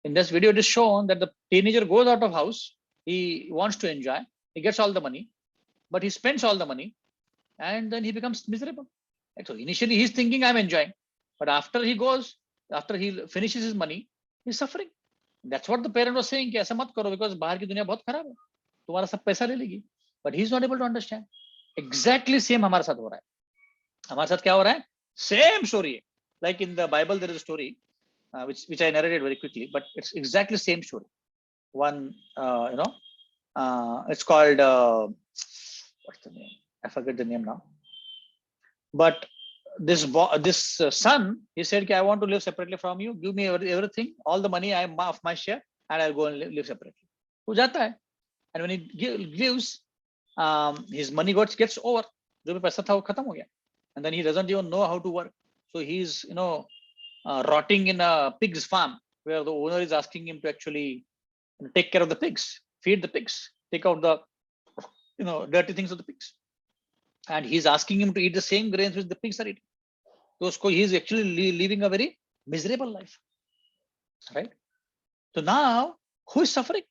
in this video, it is shown that the teenager goes out of house. He wants to enjoy. He gets all the money, but he spends all the money. And then he becomes miserable. So initially he's thinking I'm enjoying, but after he finishes his money, he's suffering. That's what the parent was saying कि ऐसा मत करो because बाहर की दुनिया बहुत खराब है, तुम्हारा सब पैसा ले लेगी. But he's not able to understand. Exactly same हमारे साथ हो रहा है. हमारे साथ क्या हो रहा है? Same story. Like in the Bible there is a story which I narrated very quickly, but it's exactly same story. One it's called what's the name? I forget the name now. But this son, he said, I want to live separately from you. Give me everything, all the money I am of my share, and I'll go and live separately. हो जाता है. And when he gives, his money gets over. जो भी पैसा था वो खत्म हो गया. And then he doesn't even know how to work. So he's rotting in a pig's farm where the owner is asking him to actually take care of the pigs, feed the pigs, take out the dirty things of the pigs. And he's asking him to eat the same grains which the pigs are eating. So he's actually living a very miserable life, right? So now, who is suffering?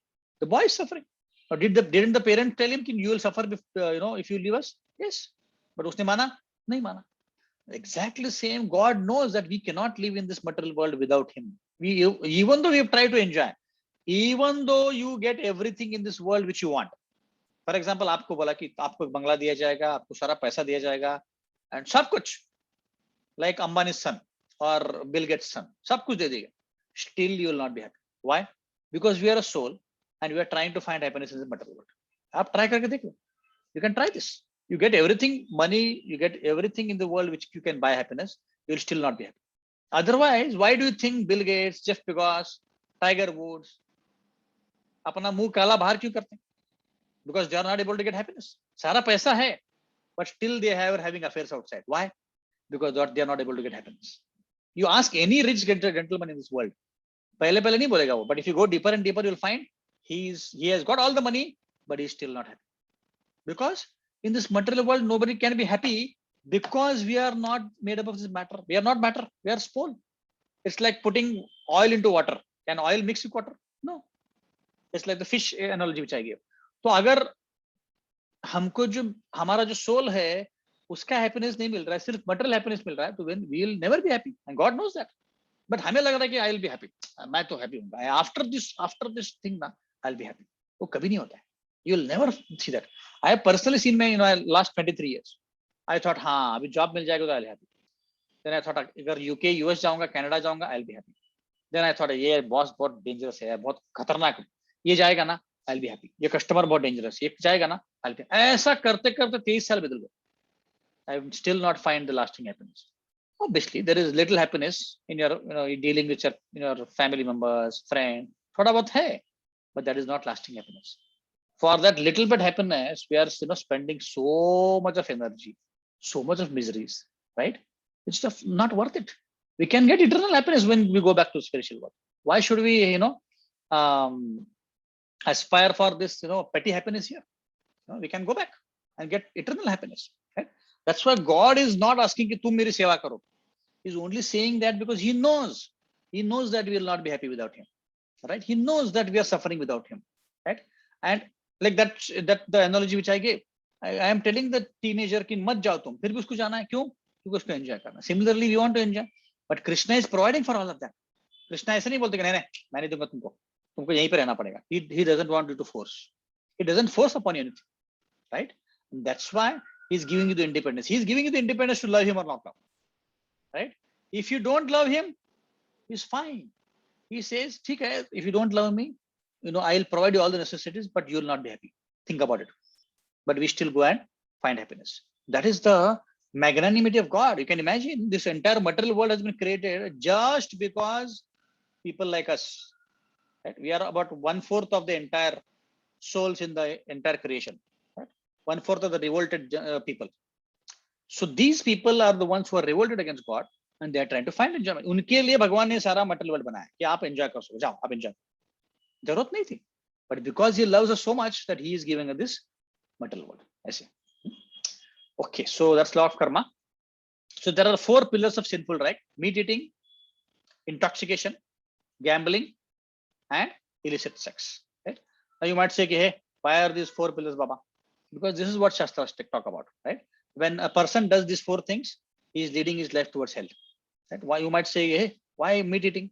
The boy is suffering. Or didn't the parent tell him, you will suffer if you leave us? Yes. But उसने माना? नहीं माना. Exactly same. God knows that we cannot live in this material world without him. Even though we have tried to enjoy, even though you get everything in this world which you want. For example, आपको बोला कि आपको एक बंगला दिया जाएगा, आपको सारा पैसा दिया जाएगा, and सब कुछ, like Ambani's son or Bill Gates' son, सब कुछ दे देगा. Still you will not be happy. Why? Because we are a soul and we are trying to find happiness in the material world. आप try करके देखो. You can try this. You get everything, money, you get everything in the world which you can buy happiness, you will still not be happy. Otherwise, why do you think Bill Gates, Jeff Bezos, Tiger Woods, अपना मुंह काला बाहर क्यों करते हैं? Because they are not able to get happiness. सारा पैसा है, but still they are having affairs outside. Why? Because they are not able to get happiness. You ask any rich gentleman in this world, पहले नहीं बोलेगा वो, but if you go deeper and deeper, you'll find he has got all the money, but he's still not happy. Because in this material world, nobody can be happy because we are not made up of this matter. We are not matter. We are soul. It's like putting oil into water. Can oil mix with water? No. It's like the fish analogy which I gave. तो अगर हमको जो हमारा जो soul है उसका happiness नहीं मिल रहा है, सिर्फ मटेरियल हैप्पीनेस मिल रहा है, तो when we will never be happy and God knows that. But हमें लग रहा है कि आई विल बी हैप्पी, मैं तो हैप्पी हूँ आफ्टर दिस थिंग ना आई विल बी हैप्पी. वो कभी नहीं होता है. You will never see that. I have personally seen मैं लास्ट 23 years. आई थॉट हाँ अभी जॉब मिल जाएगा तो I will happy. Then I thought अगर यूके यूएस जाऊंगा कनाडा जाऊंगा I will be happy. Then I thought ये बॉस बहुत डेंजरस है, बहुत खतरनाक है, ये जाएगा ना आई विल बी हैप्पी. ये कस्टमर बहुत डेंजरस, ये जाएगा ना आई विल बी. ऐसा करते करते 23 साल बदल गए. I will still not find the lasting happiness. Obviously, there is little happiness in your, dealing with your family members, friend. थोड़ा बहुत है, but that is not lasting happiness. For that little bit happiness, we are spending so much of energy, so much of miseries, right? It's just not worth it. We can get eternal happiness when we go back to spiritual world. Why should we, aspire for this, petty happiness here? We can go back and get eternal happiness, right? That's why God is not asking कि तुम मेरी सेवा करो. He's only saying that because He knows that we will not be happy without Him, right? He knows that we are suffering without Him, right? And like that the analogy which I gave, I am telling the teenager कि मत जाओ तुम, फिर भी उसको जाना है, क्यों? क्योंकि उसको enjoy करना. Similarly, we want to enjoy, but Krishna is providing for all of that. Krishna ऐसे नहीं बोलते कि नहीं मैं नहीं दूंगा तुमको यहीं पे रहना पड़ेगा. He doesn't want you to force. He doesn't force upon you anything, right? And that's why He's giving you the independence. He's giving you the independence to love Him or not love, right? If you don't love Him, He's fine. He says, ठीक है, if you don't love me, I'll provide you all the necessities, but you'll not be happy. Think about it. But we still go and find happiness. That is the magnanimity of God. You can imagine this entire material world has been created just because people like us, right? We are about 1/4 of the entire souls in the entire creation. 1/4 of the revolted people. So these people are the ones who are revolted against God and they are trying to find enjoyment. उनके लिए भगवान ने सारा material world बनाया कि आप enjoy कर सको, जाओ आप enjoy. जरूरत नहीं थी. But because He loves us so much that He is giving us this material world. ऐसे. Okay, so that's law of karma. So there are 4 pillars of sinful, right? Meat eating, intoxication, gambling, and illicit sex. Right? Now you might say, hey, why are these 4 pillars, Baba? Because this is what Shastras talk about, right? When a person does these 4 things, he is leading his life towards hell. Right? Why you might say, hey, why meat eating?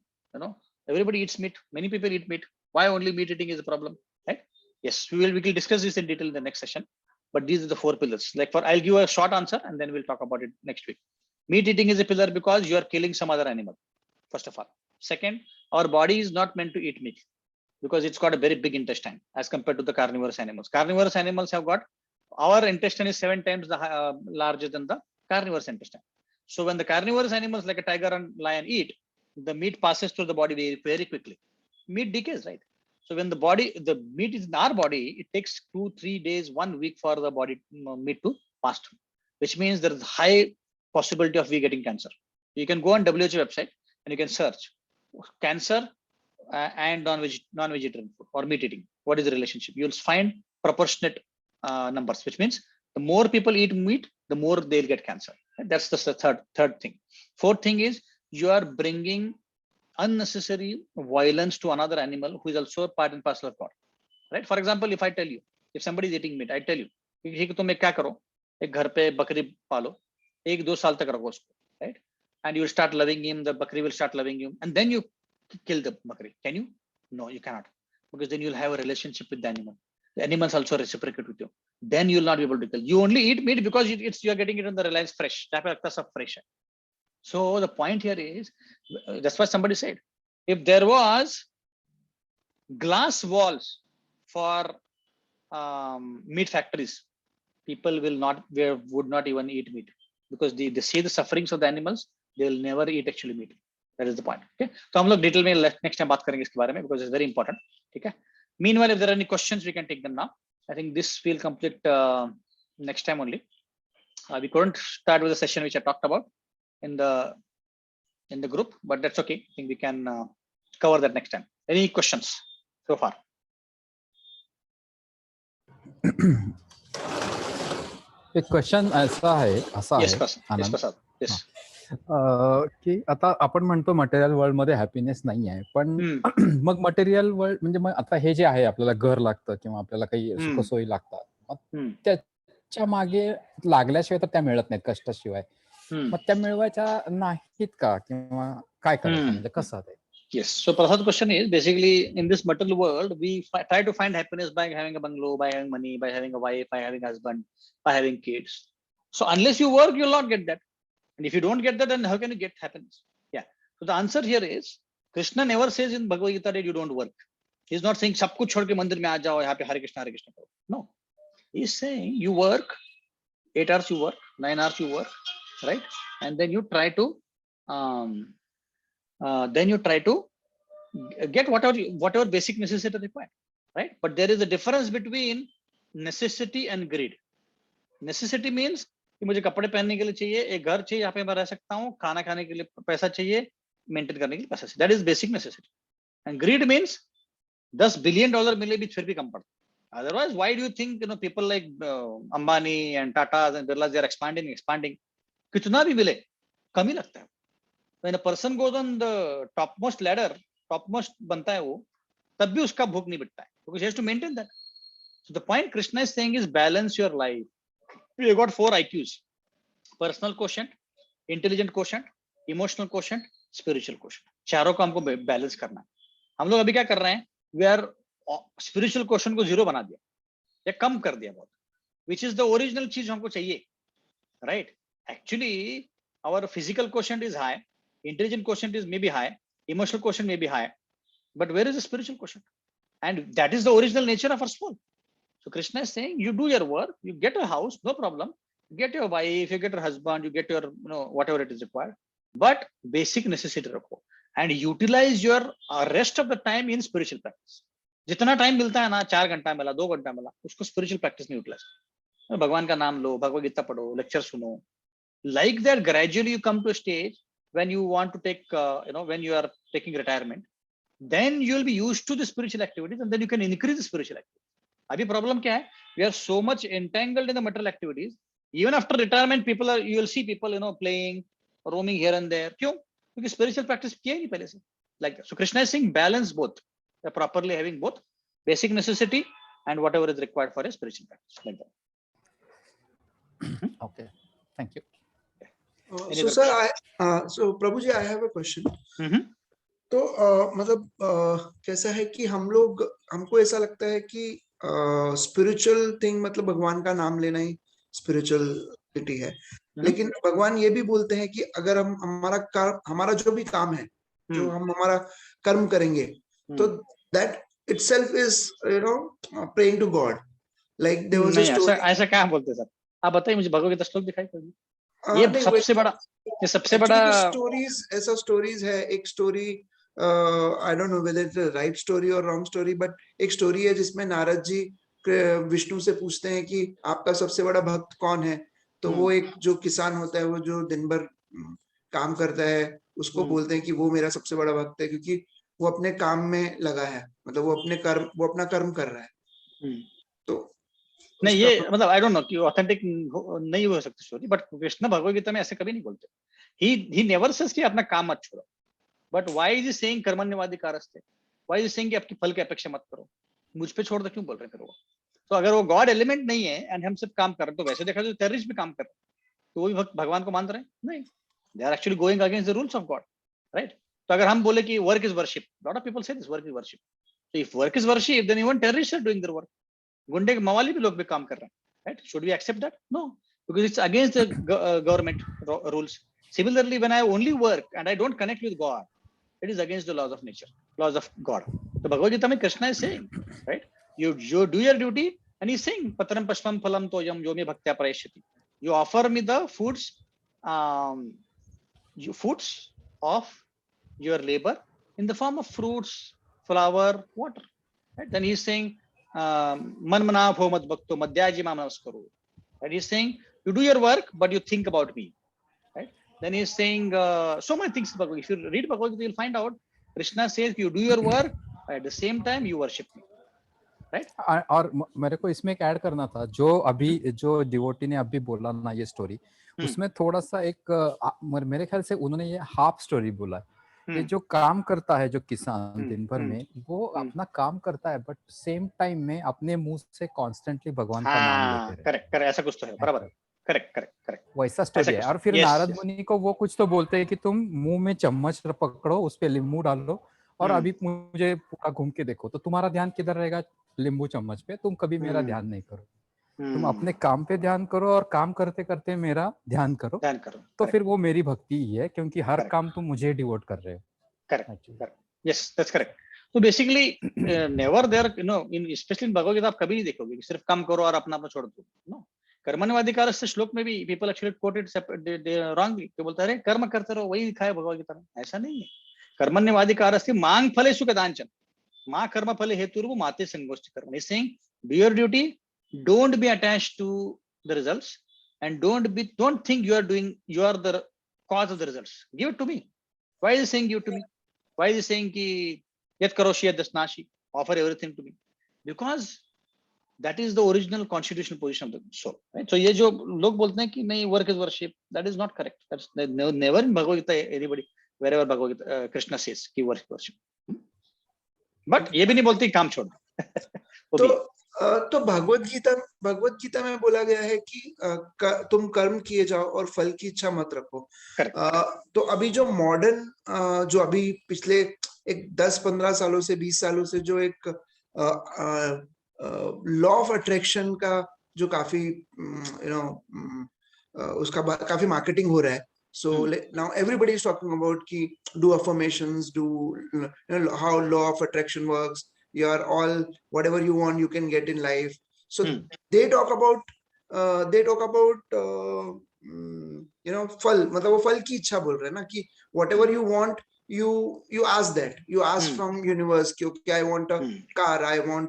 Everybody eats meat. Many people eat meat. Why only meat eating is a problem, right? Yes, we will discuss this in detail in the next session. But these are the 4 pillars. I'll give a short answer and then we'll talk about it next week. Meat eating is a pillar because you are killing some other animal. First of all. Second, our body is not meant to eat meat, because it's got a very big intestine as compared to the carnivorous animals. Carnivorous animals have got, our intestine is 7 times larger than the carnivorous intestine. So when the carnivorous animals like a tiger and lion eat, the meat passes through the body very, very quickly. Meat decays, right? So when the meat is in our body, it takes 2-3 days, 1 week for the body meat to pass through, which means there is high possibility of we getting cancer. You can go on WHO website and you can search cancer and non-vegetarian food or meat eating. What is the relationship? You'll find proportionate numbers, which means the more people eat meat, the more they'll get cancer. That's the third thing. 4th thing is you are bringing unnecessary violence to another animal who is also part and parcel of God. Right? For example, if I tell you, if somebody is eating meat, I tell you, तुम एक क्या करो, एक घर पे बकरी पालो, 1-2 साल तक रखो उसको, right? And you will start loving him, the bakri will start loving you, and then you kill the bakri. Can you? No, you cannot, because then you'll have a relationship with the animal. The animals also reciprocate with you. Then you'll not be able to kill. You only eat meat because you're getting it on the Reliance Fresh. Fresh. So the point here is, that's why somebody said, if there was glass walls for meat factories, people would not even eat meat, because they see the sufferings of the animals. They will never eat actually meat. That is the point. Okay. So हम लोग detail में next time बात करेंगे इसके बारे में, because it's very important. ठीक है. Meanwhile, if there are any questions, we can take them now. I think this will complete next time only. We couldn't start with the session which I talked about in the group, but that's okay. I think we can cover that next time. Any questions so far? एक question ऐसा है Yes, Prasad. Yes, आनंद, Prasad. Yes. की आता आपण म्हणतो material world मध्ये happiness नाही आहे, पण मग मटेरियल वर्ल्ड म्हणजे मग आता हे जे आहे, आपल्याला घर लागतं किंवा आपल्याला काही सुखसोयी लागतात, मग त्याच्या मागे लागल्याशिवाय तर त्या मिळत नाहीत कष्टाशिवाय. मग त्या मिळवायच्या नाहीत का, किंवा काय करायचं, म्हणजे कसं ते? Yes. So Prasad's question is basically in this material world, we try to find happiness by having a bungalow, by having money, by having a wife, by having a husband, by having kids. So unless you work, you'll not get that. And if you don't get that, then how can you get happiness? Yeah. So the answer here is Krishna never says in Bhagavad Gita that you don't work. He's not saying सब कुछ छोड़ के मंदिर में आ जाओ, यहाँ पे हरे कृष्णा करो. No. He's saying you work 8 hours, you work 9 hours, you work, right? And then you try to get whatever basic necessity required, right? But there is a difference between necessity and greed. Necessity means कि मुझे कपड़े पहनने के लिए चाहिए, एक घर चाहिए यहाँ पे मैं रह सकता हूँ, खाना खाने के लिए पैसा चाहिए, मेंटेन करने के लिए पैसा चाहिए. That is basic necessity. And greed means $10 billion मिले भी फिर भी कम पड़ता. Otherwise, why do you think people like Ambani and Tatas and Birlas, they are expanding? कितना भी मिले कम ही लगता है. When a person goes on the topmost ladder, topmost बनता है वो, तब भी उसका भूख नहीं मिटता है, because he has to maintain that. So the point Krishna is saying is balance your life. You got 4 IQs: personal quotient, intelligent quotient, emotional quotient, spiritual quotient. चारों को हमको बैलेंस करना है. हम लोग अभी क्या कर रहे हैं? We are spiritual quotient को 0 बना दिया या कम कर दिया बहुत, which is the original चीज हमको चाहिए, right? Actually, our physical quotient is high, intelligent quotient is maybe high, emotional quotient may be high, but where is the spiritual quotient? And that is the original nature of our soul. So Krishna is saying, you do your work, you get a house, no problem. You get your wife, you get your husband, you get your, whatever it is required, but basic necessity रखो and utilize your rest of the time in spiritual practice. जितना time मिलता है ना, 4 घंटा मिला, 2 घंटा मिला, उसको spiritual practice में utilize. भगवान का नाम लो, भगवद गीता पढ़ो, लेक्चर सुनो. Like that, gradually you come to a stage when you want to take, when you are taking retirement, then you will be used to the spiritual activities, and then you can increase the spiritual activities. Abhi problem kya hai? We are so much entangled in the material activities. Even after retirement, you will see people, playing, roaming here and there. Kyun? Because spiritual practice kiya hi nahi pehle se. Like that. So Krishna is saying balance both. They're properly having both basic necessity and whatever is required for a spiritual practice. Like that. Okay. Thank you. So sir, so Prabhuji, I have a question. तो मतलब कैसा है कि हमको ऐसा लगता है कि स्पिरिचुअल थिंग मतलब भगवान का नाम लेना ही स्पिरिचुअलिटी है, लेकिन भगवान ये भी बोलते हैं कि अगर हम हमारा जो भी काम है, जो हम हमारा कर्म करेंगे, तो that itself is praying to God. Like there was a story. ऐसा क्या बोलते सर? आप बताइए मुझे, भगवद गीता श्लोक दिखाई कोई. ये सबसे बड़ा स्टोरीज है. एक story, I don't know whether it's a right story or wrong story, but एक स्टोरी है जिसमें नारद जी विष्णु से पूछते हैं कि आपका सबसे बड़ा भक्त कौन है. तो वो एक जो किसान होता है, वो जो दिन भर काम करता है, उसको बोलते हैं कि वो मेरा सबसे बड़ा भक्त है, क्योंकि वो अपने काम में लगा है, मतलब वो अपना कर्म कर रहा है. तो नहीं, ये मतलब आई डोंट नो कि ऑथेंटिक नहीं हो सकती स्टोरी, बट कृष्ण भगवद गीता में ऐसे कभी नहीं बोलते. ही नेवर सेज कि अपना काम मत छोड़ो, but why is he saying कर्मण्यवाधिकारस्ते? व्हाई इज सेइंग कि आपकी फल की अपेक्षा मत करो, मुझ पे छोड़ दो, क्यों बोल रहे हैं फिर वो? तो अगर वो गॉड एलिमेंट नहीं है एंड हम सब काम कर रहे हैं, तो वैसे देखा तो टेररिस्ट भी काम कर रहे हैं, तो वो भी भगवान को मान रहे हैं? नहीं, they are actually going against the rules of God, right? तो अगर हम बोले कि work is worship, lot of people say this work is worship. So if work is worship, then even terrorists are doing their work. गुंडे मवाली भी लोग भी काम कर रहे हैं, right? Should we accept that? No, because it's against the government rules. Similarly, when I only work and I don't connect with God, it is against the laws of nature, laws of God. So Bhagavad Gita mein Krishna is saying, right? You do your duty, and he's saying, Patram Pashvam Phalam Toyam Yomi Bhaktya Prayashyati. You offer me the foods of your labor in the form of fruits, flower, water. Right? Then he's saying, Manmana bho mad bhakto madhyaji mam namaskaru. And he's saying, you do your work, but you think about me. Right? Then he's saying so many things. If you read Bhagavad Gita, you'll find out Krishna says, you do your work, at the same time you worship me. और मेरे को इसमें एक add करना था, जो devotee ने अभी बोला ना ये स्टोरी, उसमें थोड़ा सा एक मेरे ख्याल से उन्होंने ये हाफ स्टोरी बोला। ये जो काम करता है जो किसान दिन भर में, वो अपना काम करता है बट सेम टाइम में अपने मुंह से कॉन्स्टेंटली भगवान का नाम लेते रहे। करेक्ट, ऐसा कुछ तो है, बराबर, करेक्ट वैसा स्टोरी है। और फिर नारद मुनि को वो कुछ तो बोलते हैं कि तुम मुंह में चम्मच पकड़ो, उस पे नींबू डालो और अभी मुझे पूरा घूम के देखो, तो तुम्हारा ध्यान किधर रहेगा? नींबू चम्मच पे। तुम कभी मेरा ध्यान नहीं करो, तुम अपने काम पे ध्यान करो और काम करते करते मेरा ध्यान करो, तो फिर वो मेरी भक्ति ही है, क्योंकि हर काम तुम मुझे डिवोट कर रहे हो। Correct, yes, that's correct. तो basically never there, in specially in Bhagavad Gita आप कभी नहीं देखोगे कि सिर्फ काम करो और अपना छोड़ दो। नो, कर्मण्यवाधिकारस्य श्लोक में भी people actually quote it wrongly. तो बोलता है कर्म करते रहो, वही लिखा है भगवद गीता में। ऐसा नहीं है। कर्मण्यवाधिकारस्य मांग फलेषु कदाचन मां कर्म फले हेतुर्भु माते संगोष्ठी कर्म। He's saying do your duty, don't be attached to the results, and don't think you are the cause of the results. Give it to me. Why is he saying give it to me? Why is he saying ki yat karoshi yat dasnashi, offer everything to me? Because that is the original constitutional position of the soul, right? So ye jo log bolte hain ki nahi work is worship, that is not correct. That's never in Bhagavad Gita anybody wherever Bhagavad Gita Krishna says ki work is worship. But ये भी नहीं बोलती काम छोड़। तो भगवत गीता में बोला गया है कि तुम कर्म किए जाओ और फल की इच्छा मत रखो। तो अभी जो मॉडर्न जो अभी पिछले एक 10-15 सालों से 20 सालों से जो एक लॉ ऑफ अट्रैक्शन का जो काफी उसका काफी मार्केटिंग हो रहा है। So now everybody is talking about do affirmations, how law of attraction works. You are all whatever you want, you can get in life. So they talk about फल, मतलब वो फल की इच्छा बोल रहे हैं ना कि whatever you want, you ask that, you ask from universe कि okay, I want a car, I want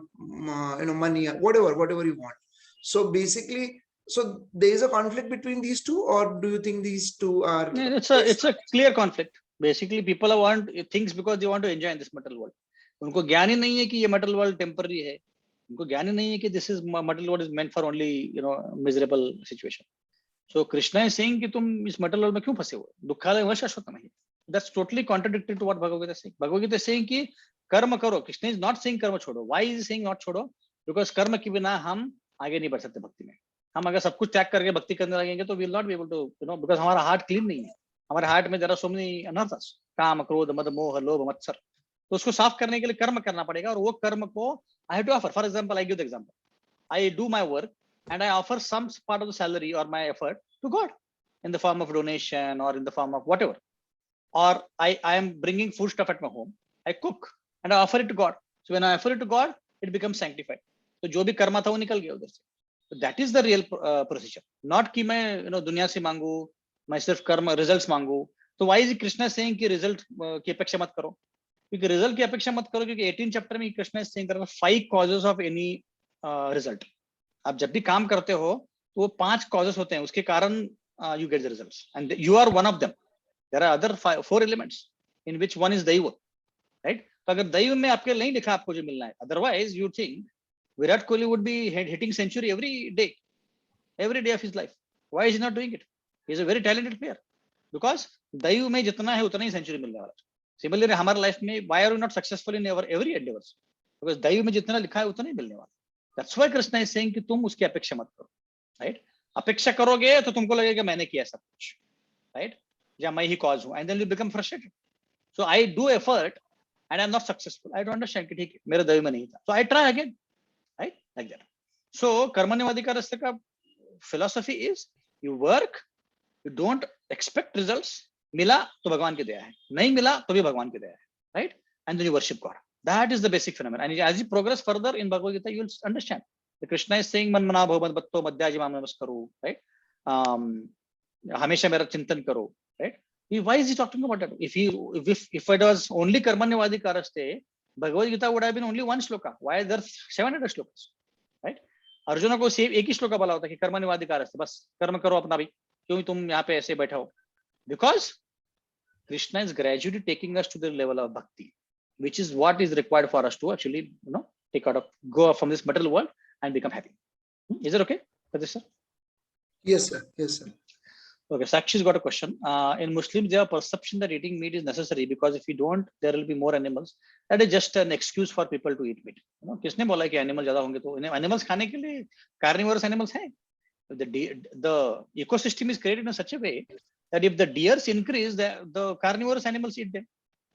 money, whatever you want. So basically, so there is a conflict between these two, or do you think these two are? It's a clear conflict. Basically, people want things because they want to enjoy in this material world. उनको ज्ञान ही नहीं है कि ये material world temporary है। उनको ज्ञान ही नहीं है कि this is material world is meant for only miserable situation. So Krishna is saying कि तुम इस material world में क्यों फंसे हो? दुखालय वह शाश्वत नहीं। That's totally contradictory to what Bhagavad Gita is saying. Bhagavad Gita is saying कि कर्म करो। Krishna is not saying कर्म छोड़ो. Why is he saying not छोड़ो? Because कर्म के बिना हम आगे नहीं बढ़ सकते भक्ति में। हम अगर सब कुछ त्याग करके भक्ति करने लगेंगे तो we'll not be able to, because हमारा हार्ट क्लीन नहीं है। हमारे हार्ट में जरा सो मेनी अनर्थस, काम, क्रोध, मद, मोह, लोभ, मत्सर। तो उसको साफ करने के लिए कर्म करना पड़ेगा, और वो कर्म को I have to offer. For example, I give the example. I do my work and I offer some part of the salary or my effort to God in the form of donation or in the form of whatever. Or I am bringing food stuff at my home. I cook and I offer it to God. So when I offer it to God, it becomes sanctified. तो जो भी कर्म था वो निकल गया उधर से। So that is the real procedure. Not कि मैं दुनिया से मांगू, मैं सिर्फ कर्म रिजल्ट्स मांगू। तो why is कृष्णा saying कि रिजल्ट की अपेक्षा मत करो? क्योंकि रिजल्ट की अपेक्षा मत करो, क्योंकि 18 चैप्टर में Krishna is saying there are 5 causes of any result. आप जब भी काम करते हो तो वो 5 causes होते हैं, उसके कारण you get the results, and you are one of them. There are other 4 elements in which one is दैव, right? तो अगर दैव में आपके नहीं लिखा आपको जो मिलना है, otherwise you think Virat Kohli would be hitting century every day of his life. Why is he not doing it? He is a very talented player. Because दैव में जितना है उतना ही सेंचुरी मिलने वाला है। Similarly, हमारे लाइफ में why are we not successful in our every endeavors? Because दैव में जितना लिखा है उतना ही मिलने वाला है। That's why Krishna is saying कि तुम उसकी अपेक्षा मत करो, right? अपेक्षा करोगे तो तुमको लगेगा मैंने किया सब कुछ, right? या मैं ही कॉज हूँ, and then you become frustrated. So I do effort and I'm not successful. I don't understand कि ठीक है मेरे दैव में नहीं था, so I try again, right? Like that. So कर्मण्यवाधिकारस्य का philosophy is you work, you don't expect results. मिला तो भगवान की दया है, नहीं मिला तो भी भगवान की दया है, right? And then you worship God. That is the basic phenomenon. And as you progress further in Bhagavad Gita, you will understand. The Krishna is saying, "Man mana bhav mad batto madhyaji mam namaskaru," right? हमेशा मेरा चिंतन करो, right? Why is he talking about that? If it was only कर्मण्यवाधिकारस्ते, Bhagavad Gita would have been only 1 shloka. Why are there 700 shlokas, right? Arjun को सिर्फ एक ही श्लोका बोला होता कि कर्मण्यवाधिकारस्ते, बस कर्म करो अपना भी, क्यों तुम यहाँ पे ऐसे बैठे हो? Because Krishna is gradually taking us to the level of bhakti, which is what is required for us to actually, go from this material world and become happy. Is it okay for this, sir? Yes, sir. Yes, sir. Okay, Sakshi's got a question. In Muslims, they have perception that eating meat is necessary because if you don't, there will be more animals. That is just an excuse for people to eat meat. You know, किसने बोला कि animal ज़्यादा होंगे तो animals खाने के लिए carnivorous animals हैं. The ecosystem is created in such a way that if the deers increase, the carnivorous animals eat them.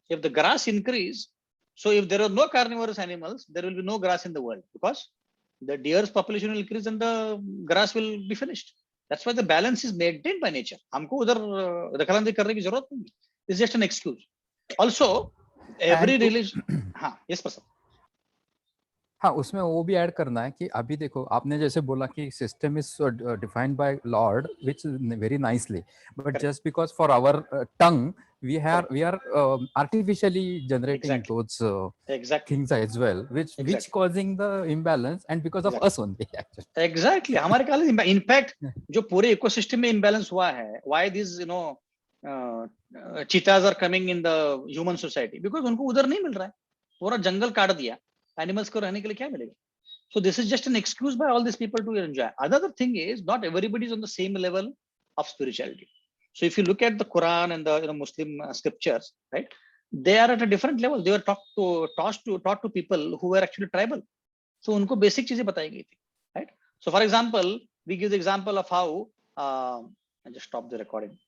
If the grass increase, so if there are no carnivorous animals, there will be no grass in the world because the deer's population will increase and the grass will be finished. That's why the balance is maintained by nature. हमको उधर दखलंदाजी करने की जरूरत नहीं. It's just an excuse. Also, every religion. हाँ, yes, person. हाँ, उसमें वो भी ऐड करना है कि अभी देखो आपने जैसे बोला कि system is defined by lord which very nicely but just because for our tongue we are artificially generating those things as well which causing the imbalance and because of us only actually. Exactly. हमारे कारण in fact जो पूरे ecosystem में imbalance हुआ है, why these cheetahs are coming in the human society because उनको उधर नहीं मिल रहा है, पूरा जंगल काट दिया, animals को रहने के लिए क्या मिलेगा? So this is just an excuse by all these people to enjoy. Another thing is not everybody is on the same level of spirituality. So if you look at the Quran and the Muslim scriptures, right, they are at a different level. They were taught to people who were actually tribal. So उनको basic चीजें बताई गई थी, right? So for example, we give the example of how I just stop the recording.